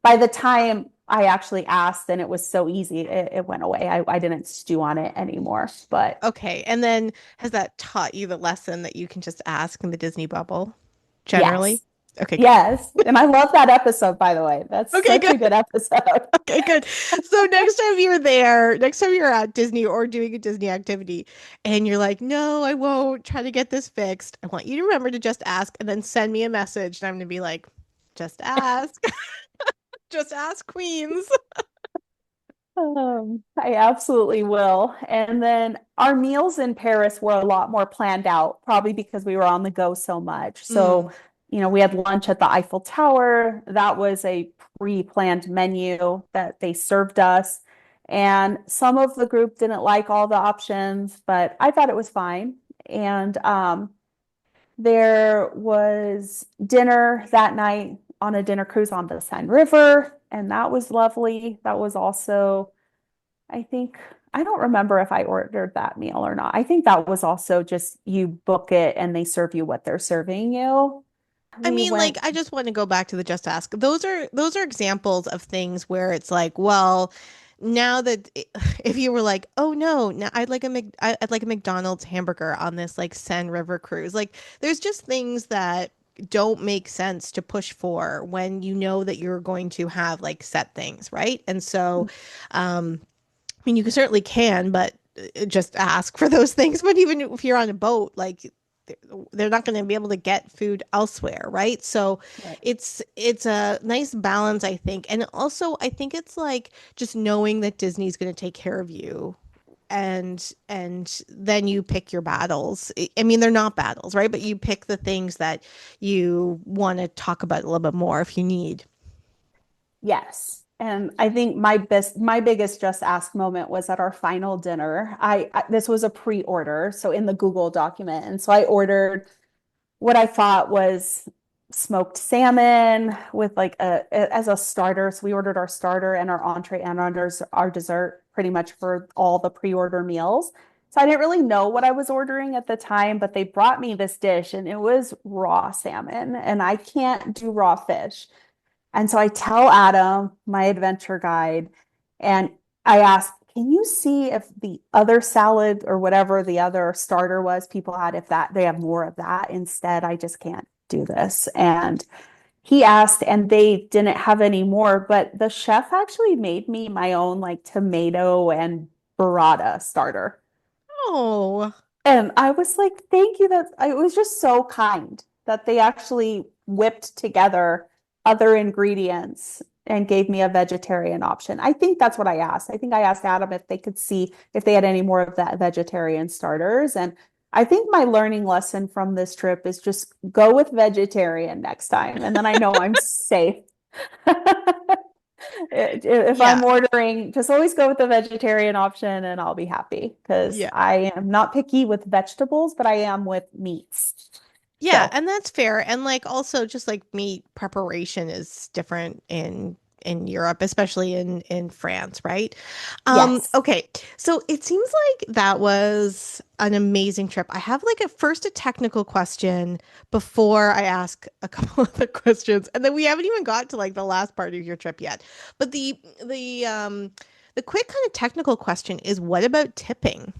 by the time I actually asked and it was so easy, it went away. I didn't stew on it anymore. But Okay. And then has that taught you the lesson that you can just ask in the Disney bubble generally? yes, Okay, good. yes. And I love that episode, by the way. That's Okay, such a good. good episode. Okay, good. So next time you're there, next time you're at Disney or doing a Disney activity and you're like, no, I won't try to get this fixed. I want you to remember to just ask and then send me a message. And I'm going to be like, just ask. Just ask Queens. I absolutely will. And then our meals in Paris were a lot more planned out, probably because we were on the go so much. So, Mm. we had lunch at the Eiffel Tower. That was a pre-planned menu that they served us. And some of the group didn't like all the options, but I thought it was fine. And there was dinner that night on a dinner cruise on the Seine River, and that was lovely. That was also I think I don't remember if I ordered that meal or not. I think that was also just you book it and they serve you what they're serving you. I We mean, like, went, I just want to go back to the just ask. Those are examples of things where it's like, well, now that if you were like, oh no, now I'd like a McDonald's hamburger on this like Seine River cruise. Like, there's just things that don't make sense to push for when you know that you're going to have like set things, right? And so, I mean, you certainly can, but just ask for those things. But even if you're on a boat, like they're not going to be able to get food elsewhere, right? So right. it's a nice balance, I think. And also, I think it's like just knowing that Disney's going to take care of you and then you pick your battles. I mean, they're not battles, right? But you pick the things that you want to talk about a little bit more if you need. Yes. And I think my biggest just ask moment was at our final dinner. This was a pre-order, so in the Google document. And so I ordered what I thought was smoked salmon with like as a starter. So we ordered our starter and our entree and our dessert pretty much for all the pre-order meals. So I didn't really know what I was ordering at the time, but they brought me this dish and it was raw salmon, and I can't do raw fish. And so I tell Adam, my adventure guide, and I ask, can you see if the other salad or whatever the other starter was people had, if that they have more of that instead? I just can't do this. And he asked, and they didn't have any more, but the chef actually made me my own like tomato and burrata starter. Oh, And I was like, thank you. That it was just so kind that they actually whipped together other ingredients and gave me a vegetarian option. I think that's what I asked. I think I asked Adam if they could see if they had any more of that vegetarian starters. And I think my learning lesson from this trip is just go with vegetarian next time. And then I know I'm safe. If Yeah. I'm ordering, just always go with the vegetarian option and I'll be happy because Yeah. I am not picky with vegetables, but I am with meats. Yeah, So, and that's fair. And like also just like meat preparation is different in Europe, especially in France, right? yes. Okay. So it seems like that was an amazing trip. I have like a technical question before I ask a couple other questions. And then we haven't even got to like the last part of your trip yet. But the quick kind of technical question is what about tipping?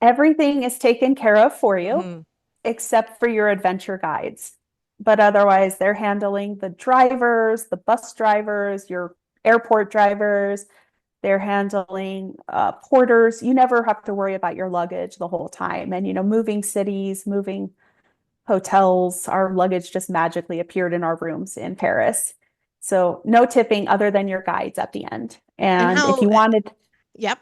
Everything is taken care of for you Mhm. except for your adventure guides. But otherwise, they're handling the drivers, the bus drivers, your airport drivers. They're handling porters. You never have to worry about your luggage the whole time. And, moving cities, moving hotels, our luggage just magically appeared in our rooms in Paris. So no tipping other than your guides at the end. And And how yep.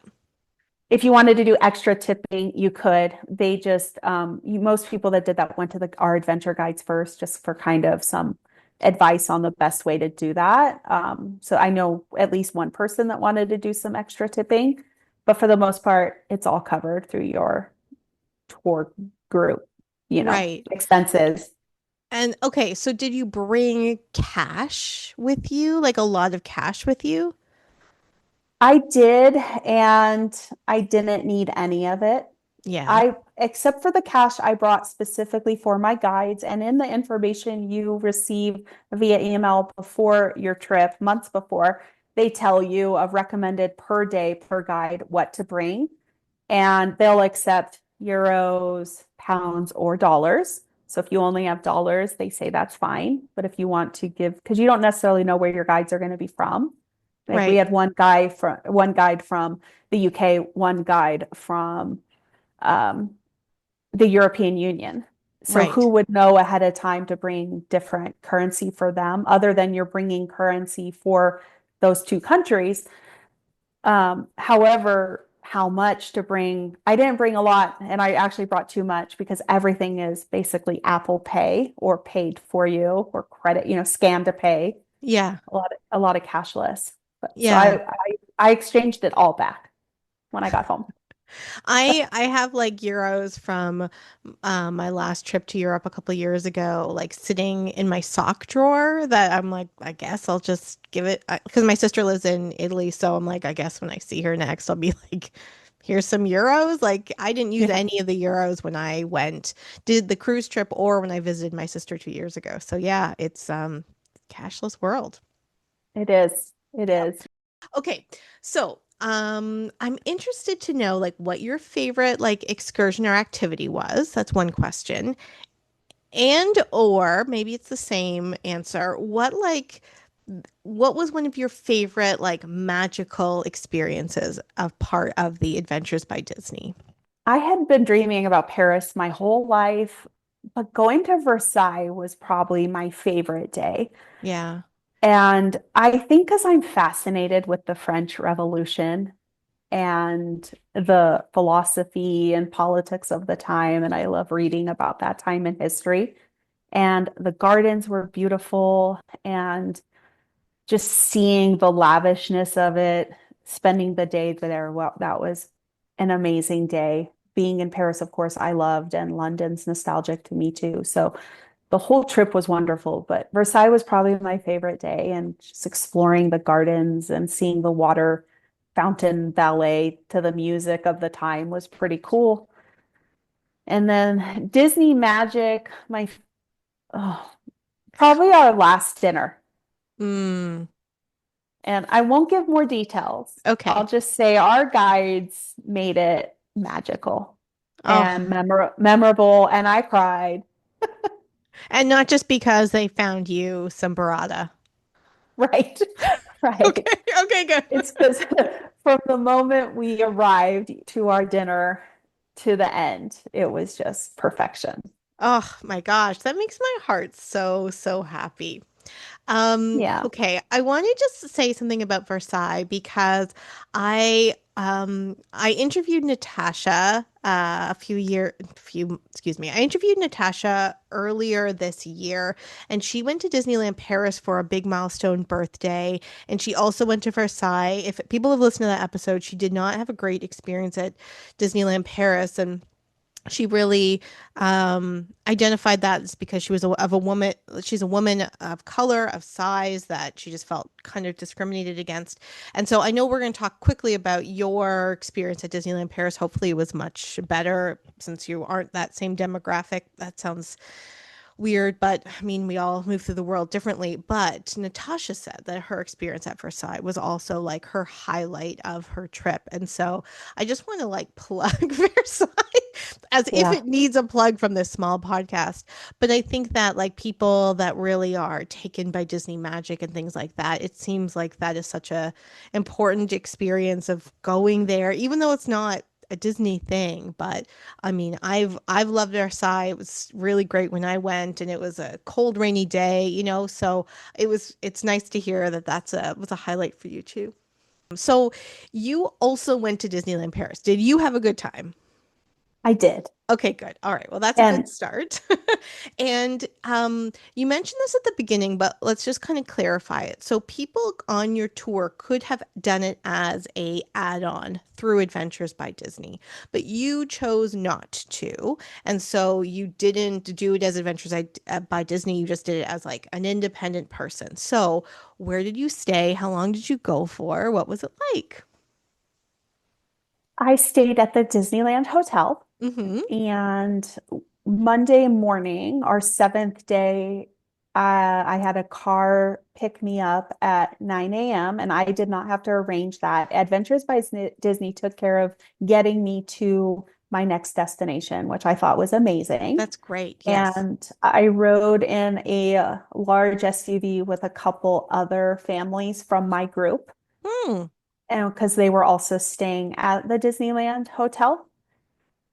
if you wanted to do extra tipping, you could. They just most people that did that went to our adventure guides first, just for kind of some advice on the best way to do that. So I know at least one person that wanted to do some extra tipping, but for the most part, it's all covered through your tour group, Right. expenses. And okay, so did you bring cash with you? Like a lot of cash with you? I did, and I didn't need any of it. Yeah. Except for the cash I brought specifically for my guides, and in the information you receive via email before your trip, months before, they tell you of recommended per day per guide what to bring, and they'll accept euros, pounds, or dollars. So if you only have dollars, they say that's fine. But if you want to give, because you don't necessarily know where your guides are going to be from. Like we Right. had one guide from the UK, one guide from um, the European Union. So who Right. would know ahead of time to bring different currency for them, other than you're bringing currency for those two countries? However, how much to bring? I didn't bring a lot, and I actually brought too much because everything is basically Apple Pay or paid for you or credit, scan to pay. Yeah. A lot of cashless. But so Yeah. I exchanged it all back when I got home. I have like euros from my last trip to Europe a couple of years ago, like sitting in my sock drawer that I'm like, I guess I'll just give it because my sister lives in Italy, so I'm like, I guess when I see her next, I'll be like, here's some euros. Like I didn't use Yeah, any of the euros when I did the cruise trip or when I visited my sister 2 years ago. So yeah, it's cashless world. it is. It Yep. is. Okay, so I'm interested to know like what your favorite like excursion or activity was. That's one question. And or maybe it's the same answer. What was one of your favorite like magical experiences of part of the Adventures by Disney? I had been dreaming about Paris my whole life, but going to Versailles was probably my favorite day. Yeah. And I think because I'm fascinated with the French Revolution and the philosophy and politics of the time, and I love reading about that time in history. And the gardens were beautiful, and just seeing the lavishness of it, spending the day there, well, that was an amazing day. Being in Paris, of course, I loved, and London's nostalgic to me too. So the whole trip was wonderful, but Versailles was probably my favorite day, and just exploring the gardens and seeing the water fountain ballet to the music of the time was pretty cool. And then Disney Magic, oh, probably our last dinner. Mm, And I won't give more details. I'll okay. just say our guides made it magical and Oh, memorable, and I cried. and not just because they found you some burrata. Right, right. Okay. Okay, good. It's because from the moment we arrived to our dinner to the end, it was just perfection. Oh my gosh, that makes my heart so, so happy. Yeah. Okay, I want to just say something about Versailles because I interviewed Natasha I interviewed Natasha earlier this year, and she went to Disneyland Paris for a big milestone birthday, and she also went to Versailles. If people have listened to that episode, she did not have a great experience at Disneyland Paris, and she really identified that it's because she was of a woman. She's a woman of color, of size, that she just felt kind of discriminated against. And so I know we're going to talk quickly about your experience at Disneyland Paris. Hopefully, it was much better since you aren't that same demographic. That sounds weird, but I mean, we all move through the world differently. But Natasha said that her experience at Versailles was also like her highlight of her trip. And so I just want to like plug Versailles as if Yeah. it needs a plug from this small podcast. But I think that like people that really are taken by Disney magic and things like that, it seems like that is such a important experience of going there, even though it's not a Disney thing. But I mean, I've loved Versailles. It was really great when I went, and it was a cold, rainy day, so it's nice to hear that that's a was a highlight for you too. So you also went to Disneyland Paris. Did you have a good time? I did. Okay, good. All right. Well, that's a good And start. And you mentioned this at the beginning, but let's just kind of clarify it. So people on your tour could have done it as a add-on through Adventures by Disney, but you chose not to. And so you didn't do it as by Disney. You just did it as like an independent person. So where did you stay? How long did you go for? What was it like? I stayed at the Disneyland Hotel. Mm-hmm. And Monday morning, our seventh day, I had a car pick me up at 9 a.m. and I did not have to arrange that. Adventures by Disney took care of getting me to my next destination, which I thought was amazing. That's great. Yes. And I rode in a large SUV with a couple other families from my group, Hmm. and because they were also staying at the Disneyland Hotel.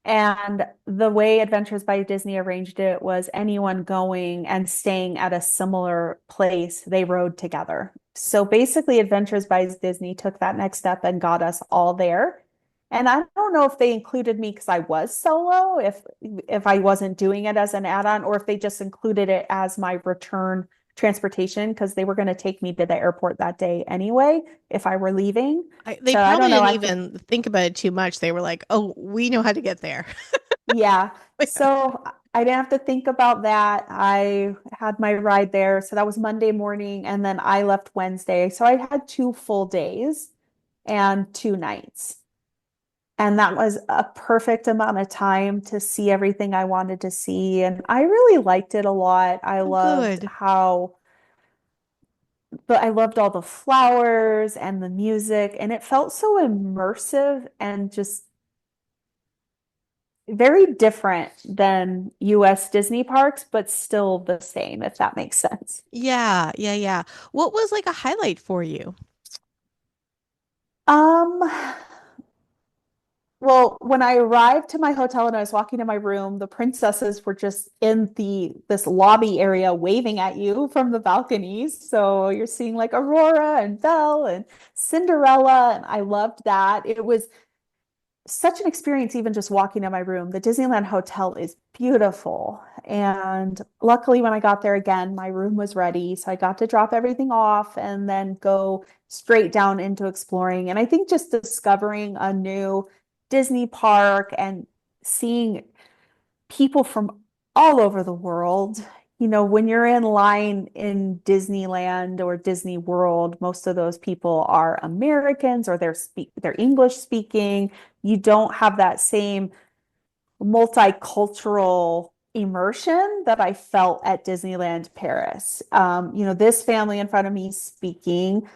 And the way Adventures by Disney arranged it was anyone going and staying at a similar place, they rode together. So basically, Adventures by Disney took that next step and got us all there. And I don't know if they included me because I was solo, if I wasn't doing it as an add-on, or if they just included it as my return transportation because they were going to take me to the airport that day anyway if I were leaving. They So I don't probably know. didn't I think even think about it too much. They were like, "Oh, we know how to get there." Yeah. So I didn't have to think about that. I had my ride there. So that was Monday morning. And then I left Wednesday. So I had 2 full days and 2 nights. And that was a perfect amount of time to see everything I wanted to see. And I really liked it a lot. Oh, good. I loved all the flowers and the music. And it felt so immersive and just very different than US Disney parks, but still the same, if that makes sense. Yeah, yeah, yeah. What was like a highlight for you? Um, well, when I arrived to my hotel and I was walking to my room, the princesses were just in the this lobby area waving at you from the balconies. So you're seeing like Aurora and Belle and Cinderella, and I loved that. It was such an experience, even just walking in my room. The Disneyland Hotel is beautiful. And luckily, when I got there again, my room was ready. So I got to drop everything off and then go straight down into exploring. And I think just discovering a new Disney park and seeing people from all over the world. When you're in line in Disneyland or Disney World, most of those people are Americans or they're English speaking. You don't have that same multicultural immersion that I felt at Disneyland Paris. This family in front of me speaking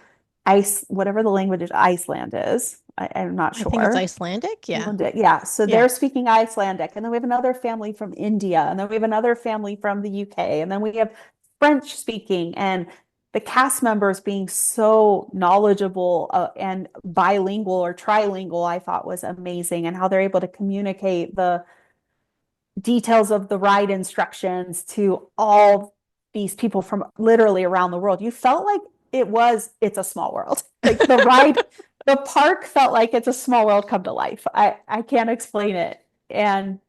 whatever the language of Iceland is. I'm not I think it's sure. Icelandic. Yeah. Icelandic, yeah. So Yeah. they're speaking Icelandic. And then we have another family from India. And then we have another family from the UK. And then we have French speaking. And the cast members being so knowledgeable and bilingual or trilingual, I thought was amazing. And how they're able to communicate the details of the ride instructions to all these people from literally around the world. You felt like it's a small world. Like the park felt like it's a small world come to life. I can't explain it. And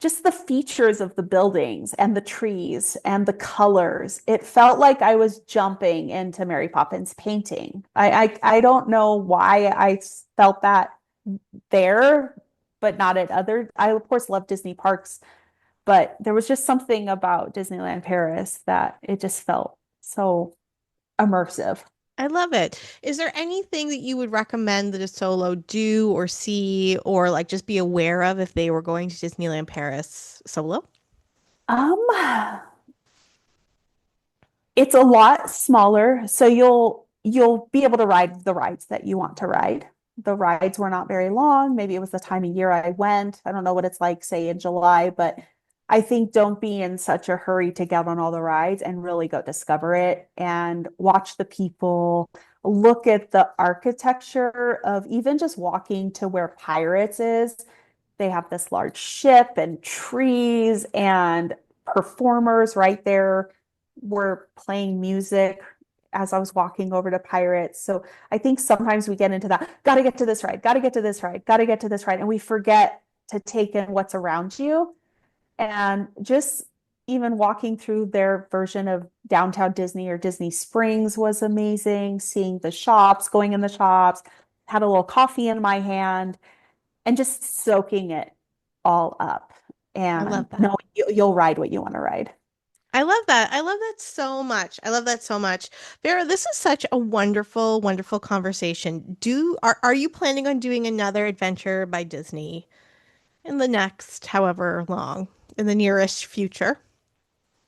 just the features of the buildings and the trees and the colors. It felt like I was jumping into Mary Poppins painting. I don't know why I felt that there, but not at other. I of course love Disney parks, but there was just something about Disneyland Paris that it just felt so immersive. I love it. Is there anything that you would recommend that a solo do or see or like just be aware of if they were going to Disneyland Paris solo? Um, it's a lot smaller, so you'll be able to ride the rides that you want to ride. The rides were not very long. Maybe it was the time of year I went. I don't know what it's like, say in July, but I think don't be in such a hurry to get on all the rides and really go discover it and watch the people, look at the architecture of even just walking to where Pirates is. They have this large ship and trees and performers right there were playing music as I was walking over to Pirates. So I think sometimes we get into that, got to get to this ride, got to get to this ride, got to get to this ride. And we forget to take in what's around you. And just even walking through their version of downtown Disney or Disney Springs was amazing. Seeing the shops, going in the shops, had a little coffee in my hand and just soaking it all up I and love that. knowing you'll ride what you want to ride. I love that. I love that so much. I love that so much. Vera, this is such a wonderful, wonderful conversation. Are you planning on doing another adventure by Disney in the next however long, in the nearest future?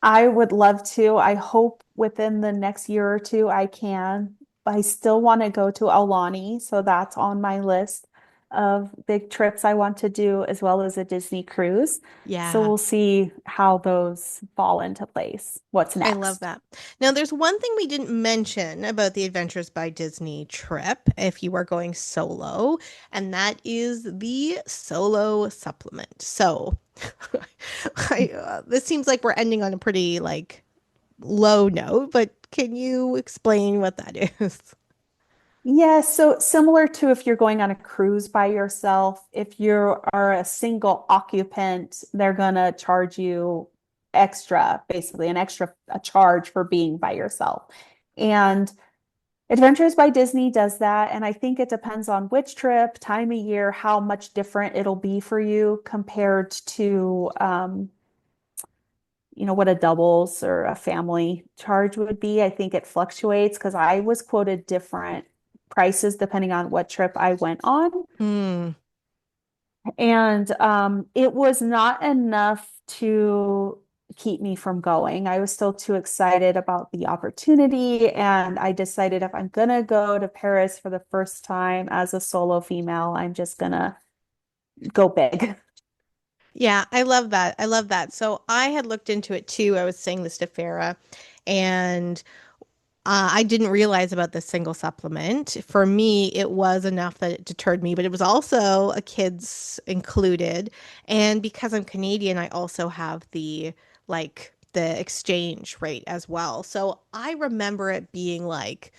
I would love to. I hope within the next year or two I can. I still want to go to Aulani, so that's on my list of big trips I want to do, as well as a Disney cruise. So Yeah. we'll see how those fall into place. What's I love next? that. Now, there's one thing we didn't mention about the Adventures by Disney trip if you are going solo, and that is the solo supplement. So, this seems like we're ending on a pretty like low note, but can you explain what that is? Yeah, so similar to if you're going on a cruise by yourself, if you are a single occupant, they're gonna charge you extra, basically an extra a charge for being by yourself. And Adventures by Disney does that, and I think it depends on which trip, time of year, how much different it'll be for you compared to what a doubles or a family charge would be. I think it fluctuates because I was quoted different prices depending on what trip I went on. Hmm. And it was not enough to keep me from going. I was still too excited about the opportunity. And I decided if I'm going to go to Paris for the first time as a solo female, I'm just going to go big. Yeah, I love that. I love that. So I had looked into it too. I was saying this to Farah, and I didn't realize about the single supplement. For me, it was enough that it deterred me, but it was also a kids included. And because I'm Canadian, I also have the exchange rate as well. So I remember it being like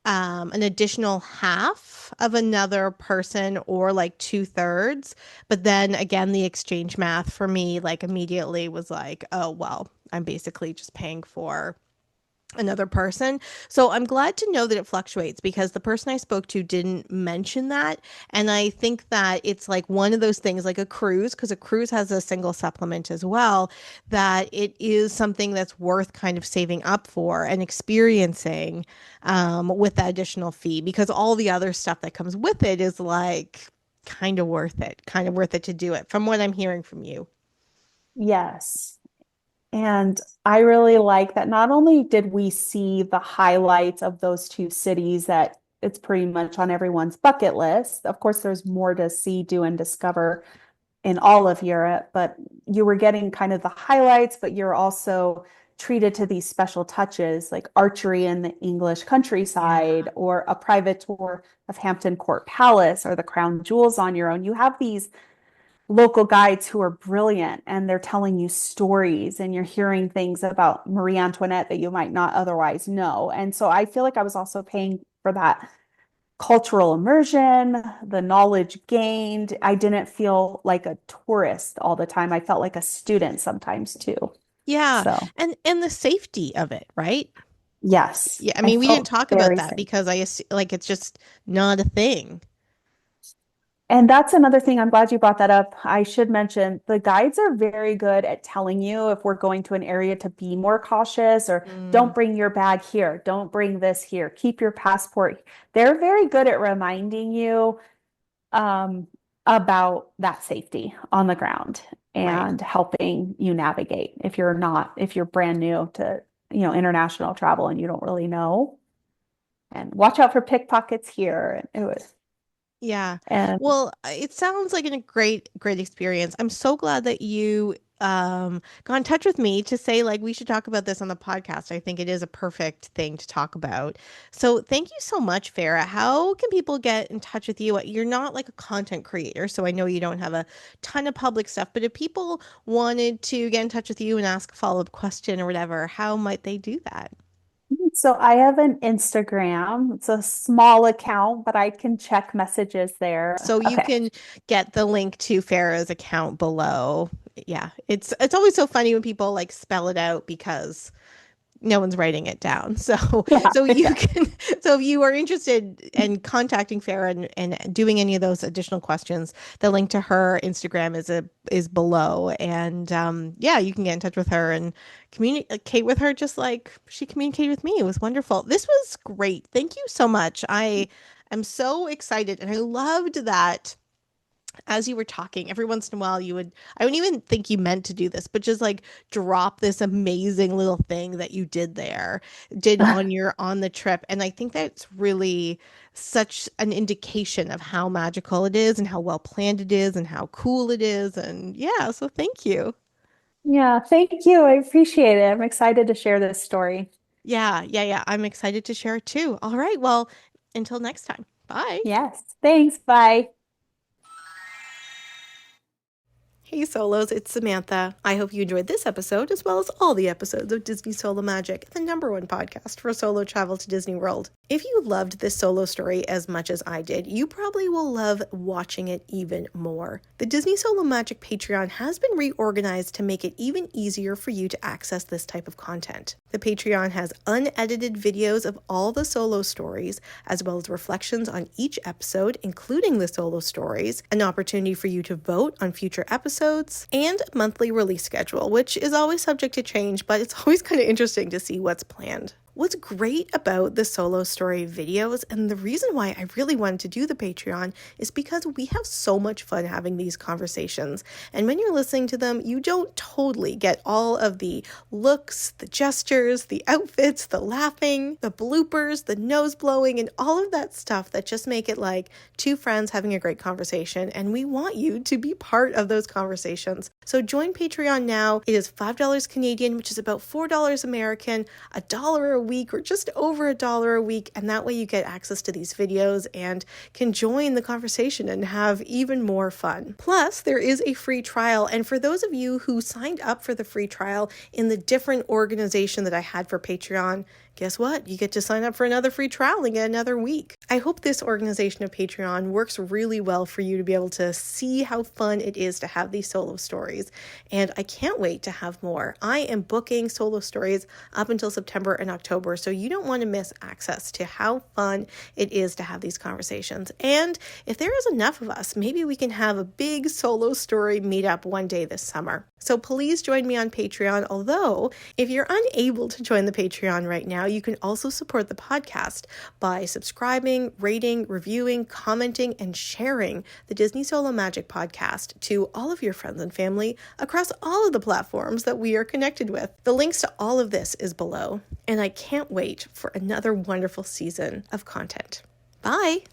an additional half of another person or like two-thirds. But then again, the exchange math for me like immediately was like, oh, well, I'm basically just paying for another person. So I'm glad to know that it fluctuates because the person I spoke to didn't mention that. And I think that it's like one of those things like a cruise, because a cruise has a single supplement as well, that it is something that's worth kind of saving up for and experiencing with that additional fee because all the other stuff that comes with it is like kind of worth it to do it from what I'm hearing from you. Yes. And I really like that not only did we see the highlights of those two cities that it's pretty much on everyone's bucket list. Of course, there's more to see, do, and discover in all of Europe, but you were getting kind of the highlights, but you're also treated to these special touches like archery in the English countryside or a private tour of Hampton Court Palace or the Crown Jewels on your own. You have these local guides who are brilliant and they're telling you stories and you're hearing things about Marie Antoinette that you might not otherwise know. And so I feel like I was also paying for that cultural immersion, the knowledge gained. I didn't feel like a tourist all the time. I felt like a student sometimes too. Yeah. So, And the safety of it, right? yes, Yeah, I I mean, we didn't felt talk about very that safe. because like it's just not a thing. And that's another thing. I'm glad you brought that up. I should mention the guides are very good at telling you if we're going to an area to be more cautious or Mm, don't bring your bag here, don't bring this here, keep your passport. They're very good at reminding you um, about that safety on the ground right. and helping you navigate if you're brand new to, international travel and you don't really know. And watch out for pickpockets here. And it was, Yeah. and Well, it sounds like a great experience. I'm so glad that you got in touch with me to say like we should talk about this on the podcast. I think it is a perfect thing to talk about. So, thank you so much, Farah. How can people get in touch with you? You're not like a content creator, so I know you don't have a ton of public stuff, but if people wanted to get in touch with you and ask a follow-up question or whatever, how might they do that? so I have an Instagram. It's a small account, but I can check messages there. So you Okay. can get the link to Farah's account below. Yeah, it's always so funny when people like spell it out because no one's writing it down. So Yeah, so you yeah. can so if you are interested in contacting Farah and doing any of those additional questions, the link to her Instagram is below. And yeah, you can get in touch with her and communicate with her just like she communicated with me. It was wonderful. This was great. Thank you so much. I am so excited and I loved that as you were talking, every once in a while I wouldn't even think you meant to do this, but just like drop this amazing little thing that you did on the trip. And I think that's really such an indication of how magical it is and how well planned it is and how cool it is. And yeah, so thank you. Yeah, thank you. I appreciate it. I'm excited to share this story. Yeah. I'm excited to share it too. All right. Well, until next time. Bye. Yes. Thanks. Bye. Hey Solos, it's Samantha. I hope you enjoyed this episode as well as all the episodes of Disney Solo Magic, the #1 podcast for solo travel to Disney World. If you loved this solo story as much as I did, you probably will love watching it even more. The Disney Solo Magic Patreon has been reorganized to make it even easier for you to access this type of content. The Patreon has unedited videos of all the solo stories, as well as reflections on each episode, including the solo stories, an opportunity for you to vote on future episodes, and a monthly release schedule, which is always subject to change, but it's always kind of interesting to see what's planned. What's great about the solo story videos, and the reason why I really wanted to do the Patreon, is because we have so much fun having these conversations. And when you're listening to them, you don't totally get all of the looks, the gestures, the outfits, the laughing, the bloopers, the nose blowing, and all of that stuff that just make it like two friends having a great conversation. And we want you to be part of those conversations. So join Patreon now. It is $5 Canadian, which is about $4 American, $1 a week or just over $1 a week, and that way you get access to these videos and can join the conversation and have even more fun. Plus, there is a free trial, and for those of you who signed up for the free trial in the different organization that I had for Patreon, guess what? You get to sign up for another free trial and get another week. I hope this organization of Patreon works really well for you to be able to see how fun it is to have these solo stories. And I can't wait to have more. I am booking solo stories up until September and October, so you don't want to miss access to how fun it is to have these conversations. And if there is enough of us, maybe we can have a big solo story meetup one day this summer. So please join me on Patreon. Although, if you're unable to join the Patreon right now, you can also support the podcast by subscribing, rating, reviewing, commenting, and sharing the Disney Solo Magic podcast to all of your friends and family across all of the platforms that we are connected with. The links to all of this is below, and I can't wait for another wonderful season of content. Bye!